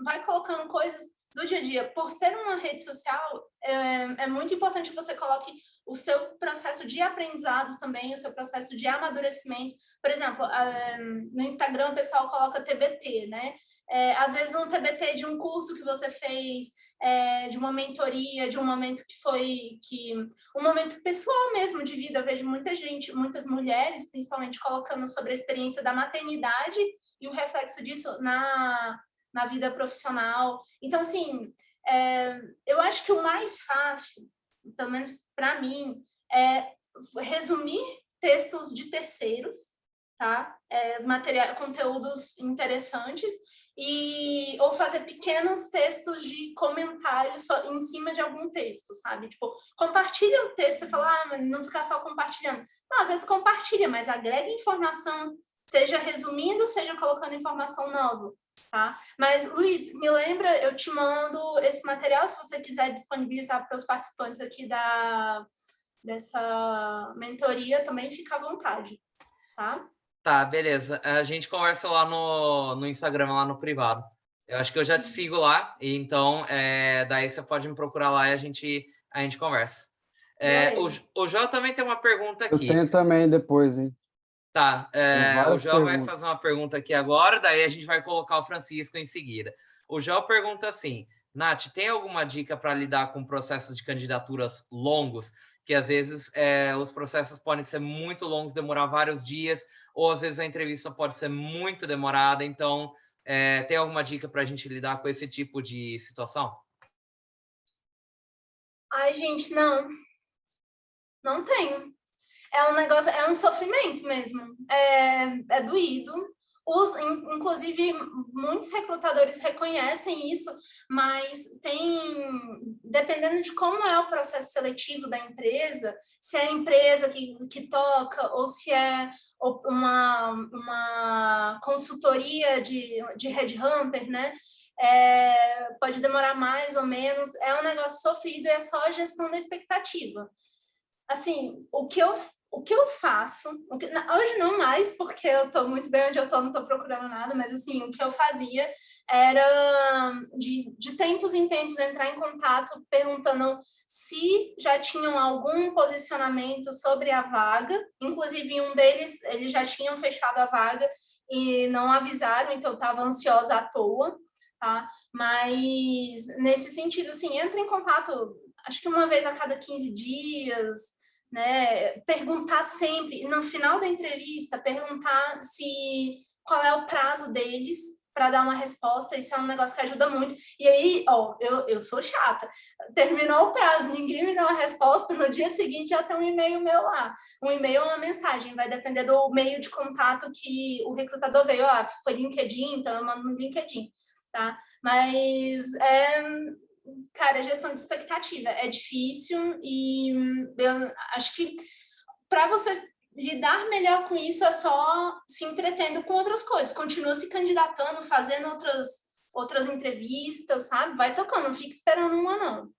Vai colocando coisas do dia a dia. Por ser uma rede social, é muito importante que você coloque o seu processo de aprendizado também, o seu processo de amadurecimento. Por exemplo, no Instagram o pessoal coloca TBT, né? Às vezes um TBT de um curso que você fez, de uma mentoria, de um momento um momento pessoal mesmo de vida. Eu vejo muita gente, muitas mulheres, principalmente, colocando sobre a experiência da maternidade e o reflexo disso na vida profissional. Então, assim, eu acho que o mais fácil, pelo menos para mim, é resumir textos de terceiros, tá? Conteúdos interessantes, ou fazer pequenos textos de comentários em cima de algum texto, sabe? Tipo, compartilha o texto, você fala, mas não ficar só compartilhando. Não, às vezes compartilha, mas agrega informação, seja resumindo, seja colocando informação nova, tá? Mas, Luiz, me lembra, eu te mando esse material, se você quiser disponibilizar para os participantes aqui dessa mentoria, também fica à vontade, tá? Tá, beleza. A gente conversa lá no Instagram, lá no privado. Eu acho que eu já te sigo lá, então daí você pode me procurar lá e a gente conversa. O João também tem uma pergunta aqui. Eu tenho também depois, hein? Tá, o João vai perguntas. fazer uma pergunta aqui agora, daí a gente vai colocar o Francisco em seguida. O João pergunta assim, Nath, tem alguma dica para lidar com processos de candidaturas longos? Que às vezes os processos podem ser muito longos, demorar vários dias, ou às vezes a entrevista pode ser muito demorada. Então, tem alguma dica para a gente lidar com esse tipo de situação? Ai, gente, não tenho. É um negócio, é um sofrimento mesmo. É doído. Inclusive, muitos recrutadores reconhecem isso, mas dependendo de como é o processo seletivo da empresa, se é a empresa que toca ou se é uma consultoria de headhunter, né? Pode demorar mais ou menos, é um negócio sofrido, é só a gestão da expectativa. Assim, o que eu faço, hoje não mais, porque eu estou muito bem onde eu estou, não estou procurando nada, mas assim, o que eu fazia era de tempos em tempos entrar em contato perguntando se já tinham algum posicionamento sobre a vaga, inclusive um deles, eles já tinham fechado a vaga e não avisaram, então eu estava ansiosa à toa, tá? Mas nesse sentido, assim, entra em contato, acho que uma vez a cada 15 dias, né? Perguntar sempre, no final da entrevista, perguntar qual é o prazo deles para dar uma resposta, isso é um negócio que ajuda muito. E aí, eu sou chata, terminou o prazo, ninguém me dá uma resposta, no dia seguinte já tem um e-mail meu lá. Um e-mail ou uma mensagem, vai depender do meio de contato que o recrutador veio. Foi LinkedIn, então eu mando no LinkedIn, tá? Mas cara, gestão de expectativa é difícil e eu acho que para você lidar melhor com isso é só se entretendo com outras coisas. Continua se candidatando, fazendo outras entrevistas, sabe? Vai tocando, não fica esperando uma, não.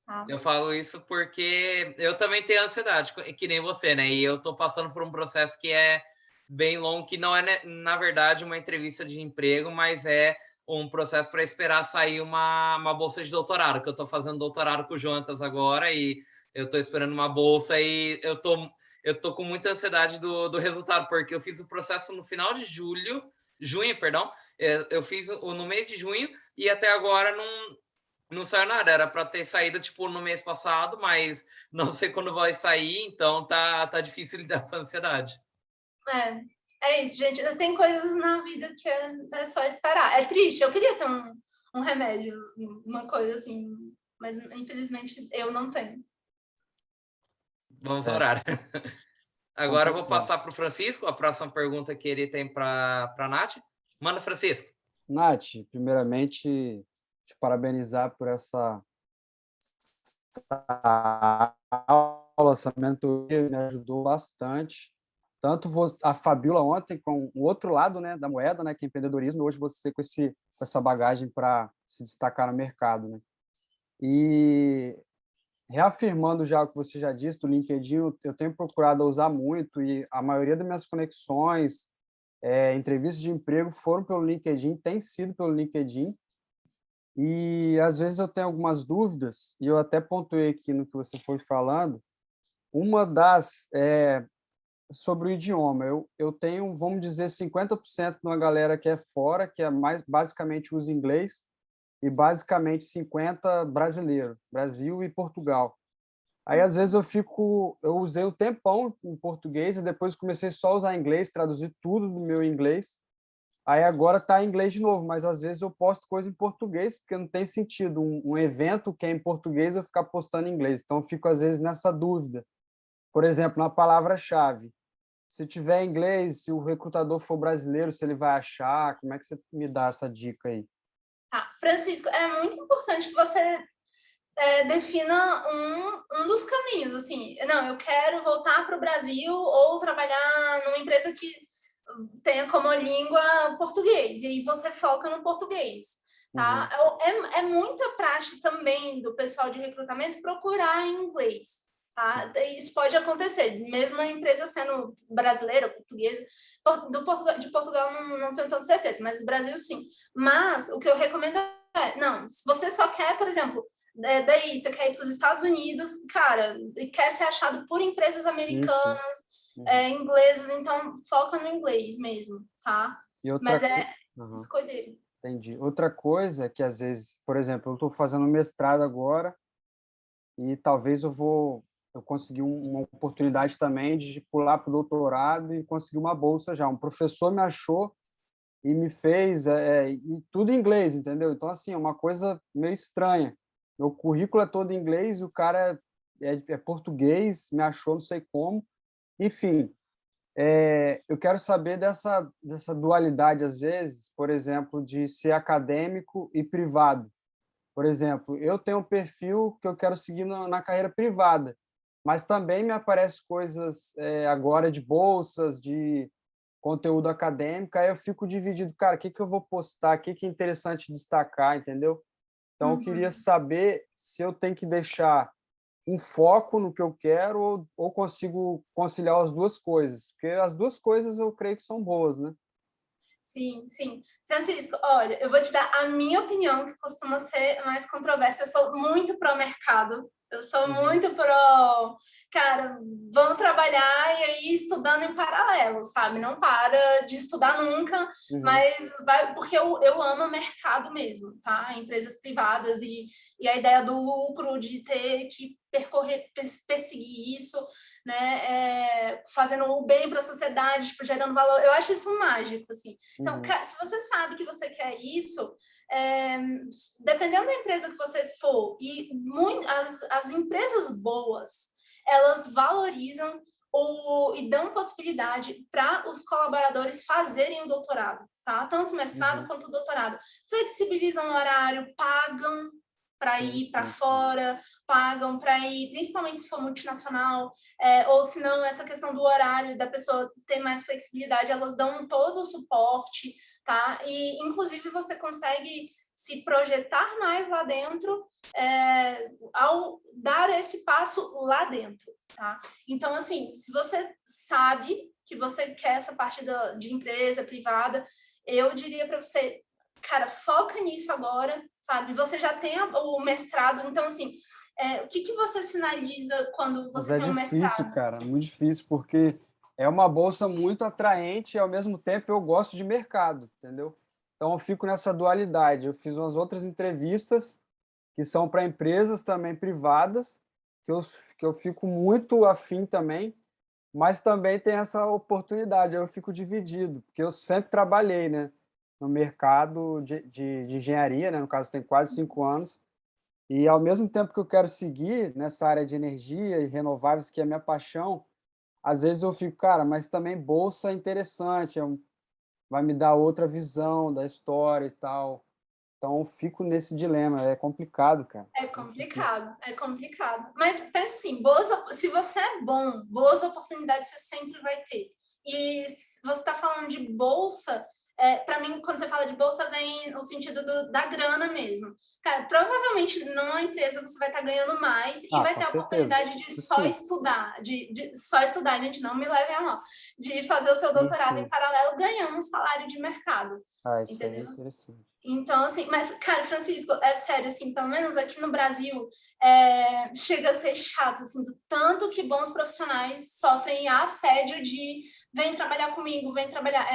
Tá? Eu falo isso porque eu também tenho ansiedade, que nem você, né? E eu tô passando por um processo que é bem longo, que não é, na verdade, uma entrevista de emprego, mas é um processo para esperar sair uma bolsa de doutorado, que eu estou fazendo doutorado com o Jonatas agora e eu estou esperando uma bolsa e eu tô com muita ansiedade do resultado, porque eu fiz o processo no final de junho, perdão, eu fiz no mês de junho e até agora não saiu nada, era para ter saído tipo no mês passado, mas não sei quando vai sair, então tá difícil lidar com a ansiedade. É isso, gente. Tem coisas na vida que é só esperar. É triste, eu queria ter um remédio, uma coisa assim, mas infelizmente eu não tenho. Vamos orar. Agora eu vou passar para o Francisco, a próxima pergunta que ele tem para a Nath. Manda, Francisco. Nath, primeiramente, te parabenizar por essa aula, essa mentoria, me ajudou bastante. Tanto a Fabiola ontem com o outro lado, né, da moeda, né, que é empreendedorismo, hoje você com essa bagagem para se destacar no mercado, né? E reafirmando já o que você já disse do LinkedIn, eu tenho procurado usar muito e a maioria das minhas conexões, entrevistas de emprego foram pelo LinkedIn, tem sido pelo LinkedIn. E às vezes eu tenho algumas dúvidas e eu até pontuei aqui no que você foi falando. Uma das sobre o idioma. Eu tenho, vamos dizer, 50% de uma galera que é fora, que basicamente usa inglês, e basicamente 50% brasileiro, Brasil e Portugal. Aí, às vezes, eu usei um tempão em português e depois comecei só a usar inglês, traduzir tudo do meu inglês. Aí agora está em inglês de novo, mas às vezes eu posto coisa em português, porque não tem sentido um evento que é em português eu ficar postando em inglês. Então eu fico às vezes nessa dúvida. Por exemplo, na palavra-chave. Se tiver em inglês, se o recrutador for brasileiro, se ele vai achar, como é que você me dá essa dica aí? Tá, Francisco, é muito importante que você defina um dos caminhos, assim, não, eu quero voltar para o Brasil ou trabalhar numa empresa que tenha como língua português, e aí você foca no português, tá? É muita praxe também do pessoal de recrutamento procurar em inglês, tá? Isso pode acontecer, mesmo a empresa sendo brasileira, portuguesa, de Portugal não tenho tanta certeza, mas do Brasil sim. Mas o que eu recomendo não, se você só quer, por exemplo, daí você quer ir para os Estados Unidos, cara, e quer ser achado por empresas americanas, inglesas, então foca no inglês mesmo, tá? Mas escolher. Entendi. Outra coisa que às vezes, por exemplo, eu estou fazendo mestrado agora e talvez eu conseguir uma oportunidade também de pular para o doutorado e conseguir uma bolsa já. Um professor me achou e me fez e tudo em inglês, entendeu? Então, assim, é uma coisa meio estranha. Meu currículo é todo em inglês e o cara é português, me achou, não sei como. Enfim, eu quero saber dessa dualidade, às vezes, por exemplo, de ser acadêmico e privado. Por exemplo, eu tenho um perfil que eu quero seguir na carreira privada, mas também me aparecem coisas agora de bolsas, de conteúdo acadêmico, aí eu fico dividido, cara, o que eu vou postar, o que é interessante destacar, entendeu? Então, eu queria saber se eu tenho que deixar um foco no que eu quero ou consigo conciliar as duas coisas, porque as duas coisas eu creio que são boas, né? Sim, sim. Francisco, olha, eu vou te dar a minha opinião, que costuma ser mais controversa. Eu sou muito pró-mercado. Eu sou muito pró... Cara, vamos trabalhar e aí estudando em paralelo, sabe? Não para de estudar nunca, mas vai... Porque eu amo mercado mesmo, tá? Empresas privadas e a ideia do lucro, de ter que perseguir isso, né, fazendo o bem para a sociedade, tipo, gerando valor. Eu acho isso mágico, assim. Então, se você sabe que você quer isso, dependendo da empresa que você for, e as empresas boas, elas valorizam e dão possibilidade para os colaboradores fazerem o doutorado, tá? Tanto o mestrado quanto o doutorado. Flexibilizam o horário, pagam para ir para fora, pagam para ir, principalmente se for multinacional, ou se não, essa questão do horário, da pessoa ter mais flexibilidade, elas dão todo o suporte, tá? E, inclusive, você consegue se projetar mais lá dentro ao dar esse passo lá dentro, tá? Então, assim, se você sabe que você quer essa parte de empresa privada, eu diria para você, cara, foca nisso agora, sabe? Você já tem o mestrado, então, assim, o que você sinaliza quando você tem um mestrado? É difícil, cara, muito difícil, porque é uma bolsa muito atraente e, ao mesmo tempo, eu gosto de mercado, entendeu? Então, eu fico nessa dualidade. Eu fiz umas outras entrevistas que são para empresas também privadas, que eu fico muito afim também, mas também tem essa oportunidade, eu fico dividido, porque eu sempre trabalhei, né, no mercado de engenharia, né, no caso tem quase 5 anos, e ao mesmo tempo que eu quero seguir nessa área de energia e renováveis, que é a minha paixão, às vezes eu fico, cara, mas também bolsa é interessante, vai me dar outra visão da história e tal. Então, eu fico nesse dilema, é complicado, cara. É complicado, é complicado. Mas pensa assim, se você é bom, boas oportunidades você sempre vai ter. E se você está falando de bolsa, para mim, quando você fala de bolsa, vem o sentido da grana mesmo. Cara, provavelmente numa empresa você vai estar ganhando mais e vai ter a oportunidade de só estudar, de só estudar, gente, não me levem a mal, de fazer o seu doutorado em paralelo ganhando um salário de mercado. Isso entendeu? É interessante. Então, assim, mas, cara, Francisco, é sério, assim, pelo menos aqui no Brasil, chega a ser chato, assim, do tanto que bons profissionais sofrem assédio de vem trabalhar comigo, vem trabalhar,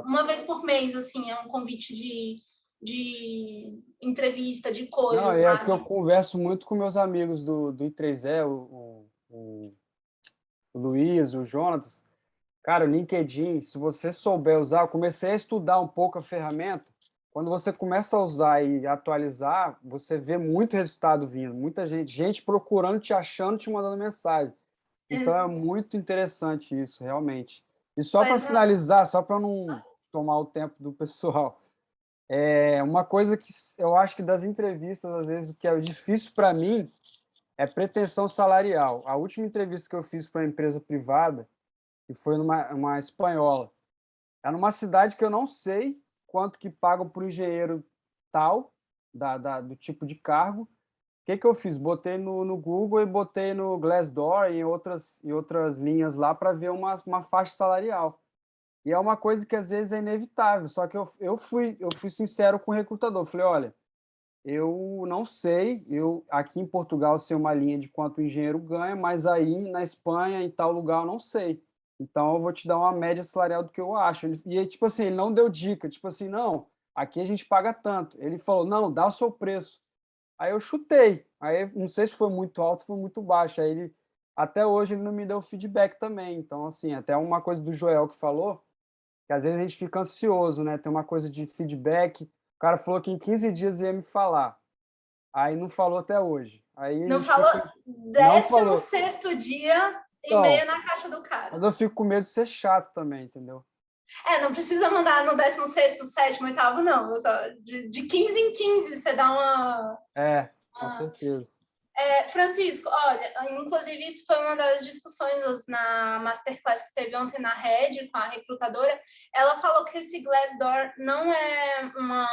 uma vez por mês, assim, é um convite de entrevista, de coisa, Não, sabe? é que eu converso muito com meus amigos do I3E, o Luiz, o Jonatas. Cara, o LinkedIn, se você souber usar, eu comecei a estudar um pouco a ferramenta. Quando você começa a usar e atualizar, você vê muito resultado vindo, muita gente procurando, te achando, te mandando mensagem. Então é muito interessante isso, realmente. E só para Pois é. finalizar, só para não tomar o tempo do pessoal, é uma coisa que eu acho que das entrevistas, às vezes, o que é difícil para mim é pretensão salarial. A última entrevista que eu fiz para uma empresa privada, que foi numa uma espanhola, é numa cidade que eu não sei quanto que pagam por engenheiro tal, do tipo de cargo. O que que eu fiz? Botei no Google e botei no Glassdoor e em outras linhas lá para ver uma faixa salarial. E é uma coisa que às vezes é inevitável, só que eu fui sincero com o recrutador. Falei, olha, eu não sei, eu aqui em Portugal sei uma linha de quanto o engenheiro ganha, mas aí na Espanha, em tal lugar, eu não sei. Então eu vou te dar uma média salarial do que eu acho. E aí, tipo assim, ele não deu dica, tipo assim, não, aqui a gente paga tanto. Ele falou, não, dá o seu preço. Aí eu chutei. Aí não sei se foi muito alto, foi muito baixo. Aí até hoje ele não me deu feedback também. Então, assim, até uma coisa do Joel que falou, que às vezes a gente fica ansioso, né? Tem uma coisa de feedback. O cara falou que em 15 dias ia me falar. Aí não falou até hoje. Aí a Não gente falou fica. Não falou. 16º dia, Então, e-mail na caixa do mas cara. eu fico com medo de ser chato também, entendeu? Não precisa mandar no 16º, 7º, 8º, não. De 15 em 15, você dá uma... É, com certeza. Francisco, olha, inclusive isso foi uma das discussões na Masterclass que teve ontem na Rede com a recrutadora. Ela falou que esse Glassdoor não é uma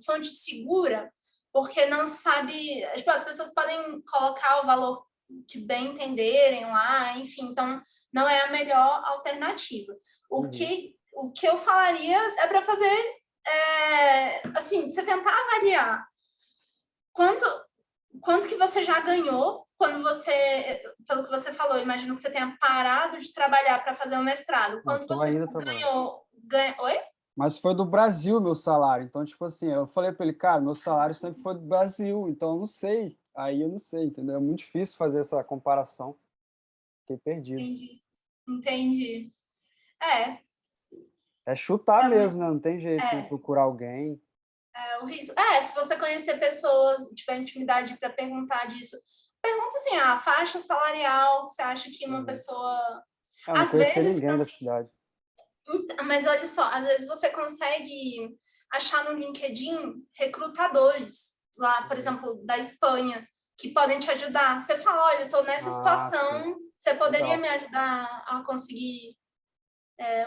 fonte segura, porque não sabe... Tipo, as pessoas podem colocar o valor que bem entenderem lá, enfim, então não é a melhor alternativa. O que eu falaria é para fazer, assim, você tentar avaliar quanto que você já ganhou quando você, pelo que você falou, imagino que você tenha parado de trabalhar para fazer o mestrado. Não, Quanto tô você ainda trabalhando. Oi? Mas foi do Brasil meu salário. Então, tipo assim, eu falei para ele, cara, meu salário sempre foi do Brasil, então eu não sei. Aí eu não sei, entendeu? É muito difícil fazer essa comparação. Fiquei perdido. Entendi. É, É chutar realmente, mesmo, né? Não tem jeito, né? é, Procurar alguém. é o risco. Se você conhecer pessoas, tiver intimidade para perguntar disso, pergunta assim, a faixa salarial, você acha que uma Uhum. pessoa... Eu não Às conhecia vezes, ninguém da cidade. mas olha só, às vezes você consegue achar no LinkedIn recrutadores lá, por exemplo, da Espanha, que podem te ajudar. Você fala, olha, eu estou nessa Ah, sim. situação, você poderia Legal. me ajudar a conseguir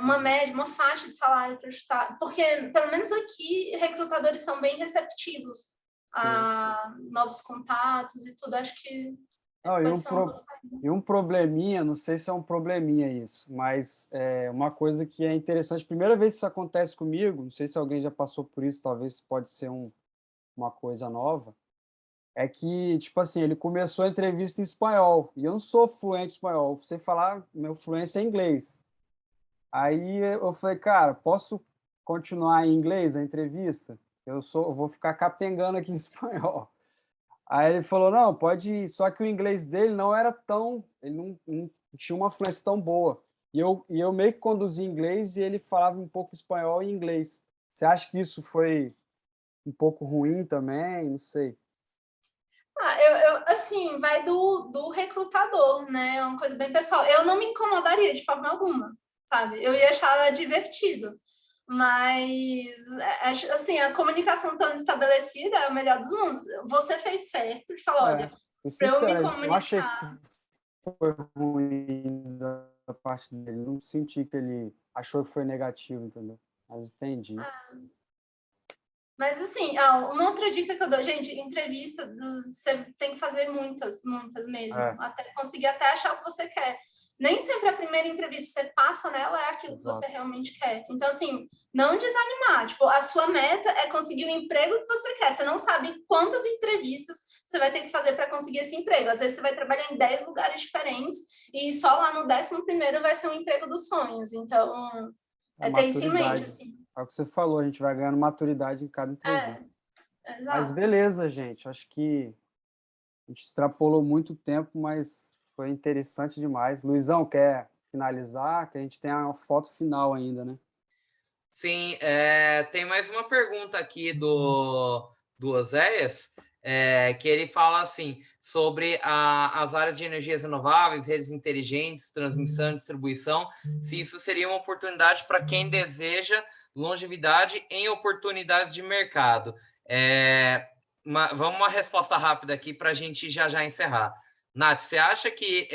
uma média, uma faixa de salário para ajustar? Porque, pelo menos aqui, recrutadores são bem receptivos Sim. a novos contatos e tudo. Acho que esse Não, pode ser uma boa saída. e um probleminha, não sei se é um probleminha isso, mas é uma coisa que é interessante. Primeira vez que isso acontece comigo, não sei se alguém já passou por isso, talvez pode ser uma coisa nova, é que, tipo assim, ele começou a entrevista em espanhol, e eu não sou fluente em espanhol, sei falar, meu fluência é inglês. Aí eu falei, cara, posso continuar em inglês a entrevista? Eu vou ficar capengando aqui em espanhol. Aí ele falou, não, pode ir. Só que o inglês dele não era tão, ele não tinha uma fluência tão boa. E eu meio que conduzi inglês e ele falava um pouco espanhol e inglês. Você acha que isso foi um pouco ruim também? Não sei. Assim, vai do recrutador, né? É uma coisa bem pessoal. Eu não me incomodaria de forma alguma, sabe? Eu ia achar divertido. Mas, assim, a comunicação estando estabelecida é o melhor dos mundos. Você fez certo de falar, olha, Fui para eu me sincero, não achei que comunicar... foi ruim da parte dele. Não senti que ele achou que foi negativo, entendeu? Mas entendi. Mas, assim, uma outra dica que eu dou, gente, entrevista, você tem que fazer muitas, muitas mesmo, É, até conseguir até achar o que você quer. Nem sempre a primeira entrevista que você passa nela é aquilo que você exato. realmente quer. Então, assim, não desanimar. Tipo, a sua meta é conseguir o emprego que você quer. Você não sabe quantas entrevistas você vai ter que fazer para conseguir esse emprego. Às vezes você vai trabalhar em 10 lugares diferentes e só lá no 11º vai ser um emprego dos sonhos. Então, É ter isso em mente, maturidade. assim. É o que você falou, a gente vai ganhando maturidade em cada É, entrevista. Mas exato. beleza, gente. Acho que a gente extrapolou muito tempo, mas foi interessante demais. Luizão, quer finalizar, que a gente tem a foto final ainda, né? Sim, tem mais uma pergunta aqui do Oséias, que ele fala assim, sobre as áreas de energias renováveis, redes inteligentes, transmissão e distribuição, se isso seria uma oportunidade para quem deseja longevidade em oportunidades de mercado. Vamos uma resposta rápida aqui para a gente já encerrar. Nath, você acha que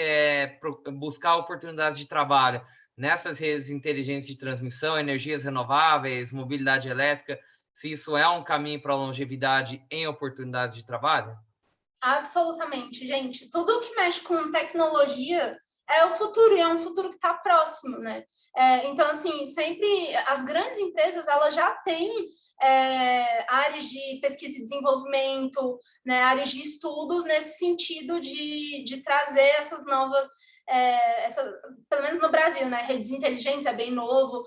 buscar oportunidades de trabalho nessas redes inteligentes de transmissão, energias renováveis, mobilidade elétrica, se isso é um caminho para a longevidade em oportunidades de trabalho? Absolutamente, gente. Tudo que mexe com tecnologia é o futuro, e é um futuro que está próximo, né? Então, assim, sempre as grandes empresas, elas já têm áreas de pesquisa e desenvolvimento, né, áreas de estudos nesse sentido de trazer essas novas, pelo menos no Brasil, né? Redes inteligentes é bem novo,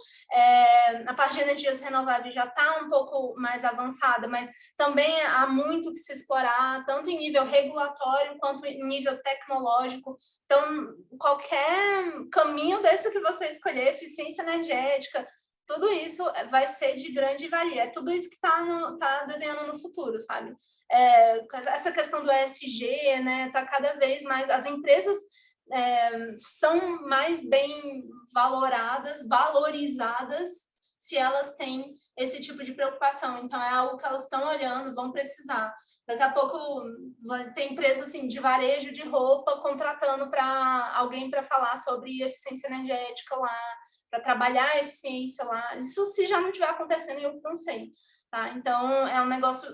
a parte de energias renováveis já está um pouco mais avançada, mas também há muito que se explorar, tanto em nível regulatório quanto em nível tecnológico. Então, qualquer caminho desse que você escolher, eficiência energética, tudo isso vai ser de grande valia. É tudo isso que tá desenhando no futuro, sabe? Essa questão do ESG, né? Tá cada vez mais... As empresas são mais bem valorizadas se elas têm esse tipo de preocupação. Então, é algo que elas estão olhando, vão precisar. Daqui a pouco vai ter empresa assim, de varejo de roupa contratando alguém para falar sobre eficiência energética lá, para trabalhar a eficiência lá. Isso se já não estiver acontecendo, eu não sei. Tá? Então, é um negócio,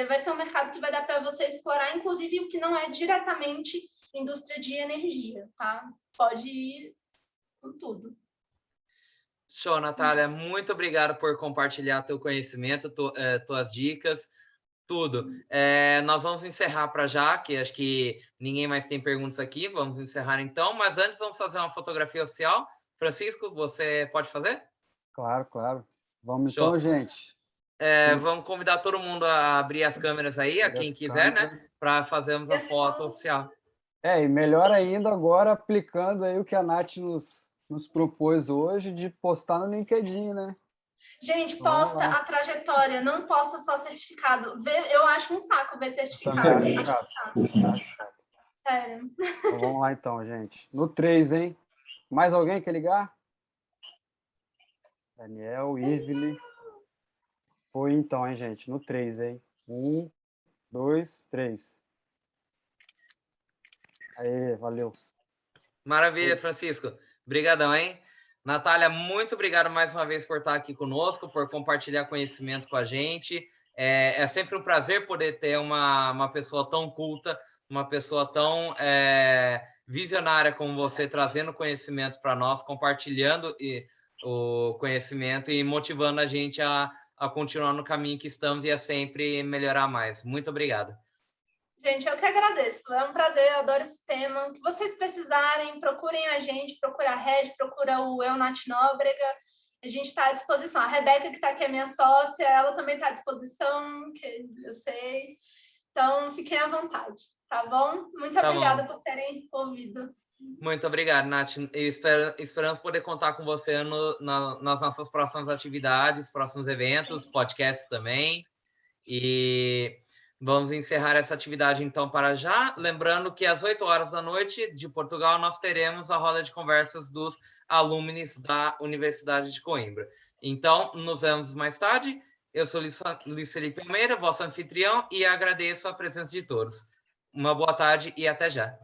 vai ser um mercado que vai dar para você explorar, inclusive o que não é diretamente indústria de energia. Tá? Pode ir com tudo. Show, Natália. Muito obrigado por compartilhar teu conhecimento, tuas dicas, tudo. Nós vamos encerrar para já, que acho que ninguém mais tem perguntas aqui. Vamos encerrar então, mas antes vamos fazer uma fotografia oficial. Francisco, você pode fazer? Claro, claro. Vamos Show. Então, gente. Vamos convidar todo mundo a abrir as câmeras aí, a quem quiser, né? Para fazermos a foto oficial. E melhor ainda agora aplicando aí o que a Nath nos propôs hoje de postar no LinkedIn, né? Gente, posta a trajetória, não posta só certificado. Eu acho um saco ver certificado. Sério. Então, vamos lá então, gente. No 3, hein? Mais alguém quer ligar? Daniel, Irvine. Foi então, hein, gente? No 3, hein? 1, 2, 3. Aê, valeu. Maravilha, Francisco. Obrigadão, hein? Natália, muito obrigado mais uma vez por estar aqui conosco, por compartilhar conhecimento com a gente. É sempre um prazer poder ter uma pessoa tão culta, uma pessoa tão visionária como você, trazendo conhecimento para nós, compartilhando o conhecimento e motivando a gente a continuar no caminho que estamos e a sempre melhorar mais. Muito obrigado. Gente, eu que agradeço. É um prazer, eu adoro esse tema. O que vocês precisarem, procurem a gente, procura a Red, procura o Nath Nóbrega. A gente está à disposição. A Rebeca, que está aqui, é minha sócia, ela também está à disposição, que eu sei. Então, fiquem à vontade, tá bom? Muito obrigada por terem ouvido. Muito obrigado, Nath. Esperamos poder contar com você nas nossas próximas atividades, próximos eventos, podcasts também. E vamos encerrar essa atividade, então, para já. Lembrando que às 8 horas da noite de Portugal, nós teremos a roda de conversas dos alumnos da Universidade de Coimbra. Então, nos vemos mais tarde. Eu sou Luiz Felipe Almeida, vosso anfitrião, e agradeço a presença de todos. Uma boa tarde e até já.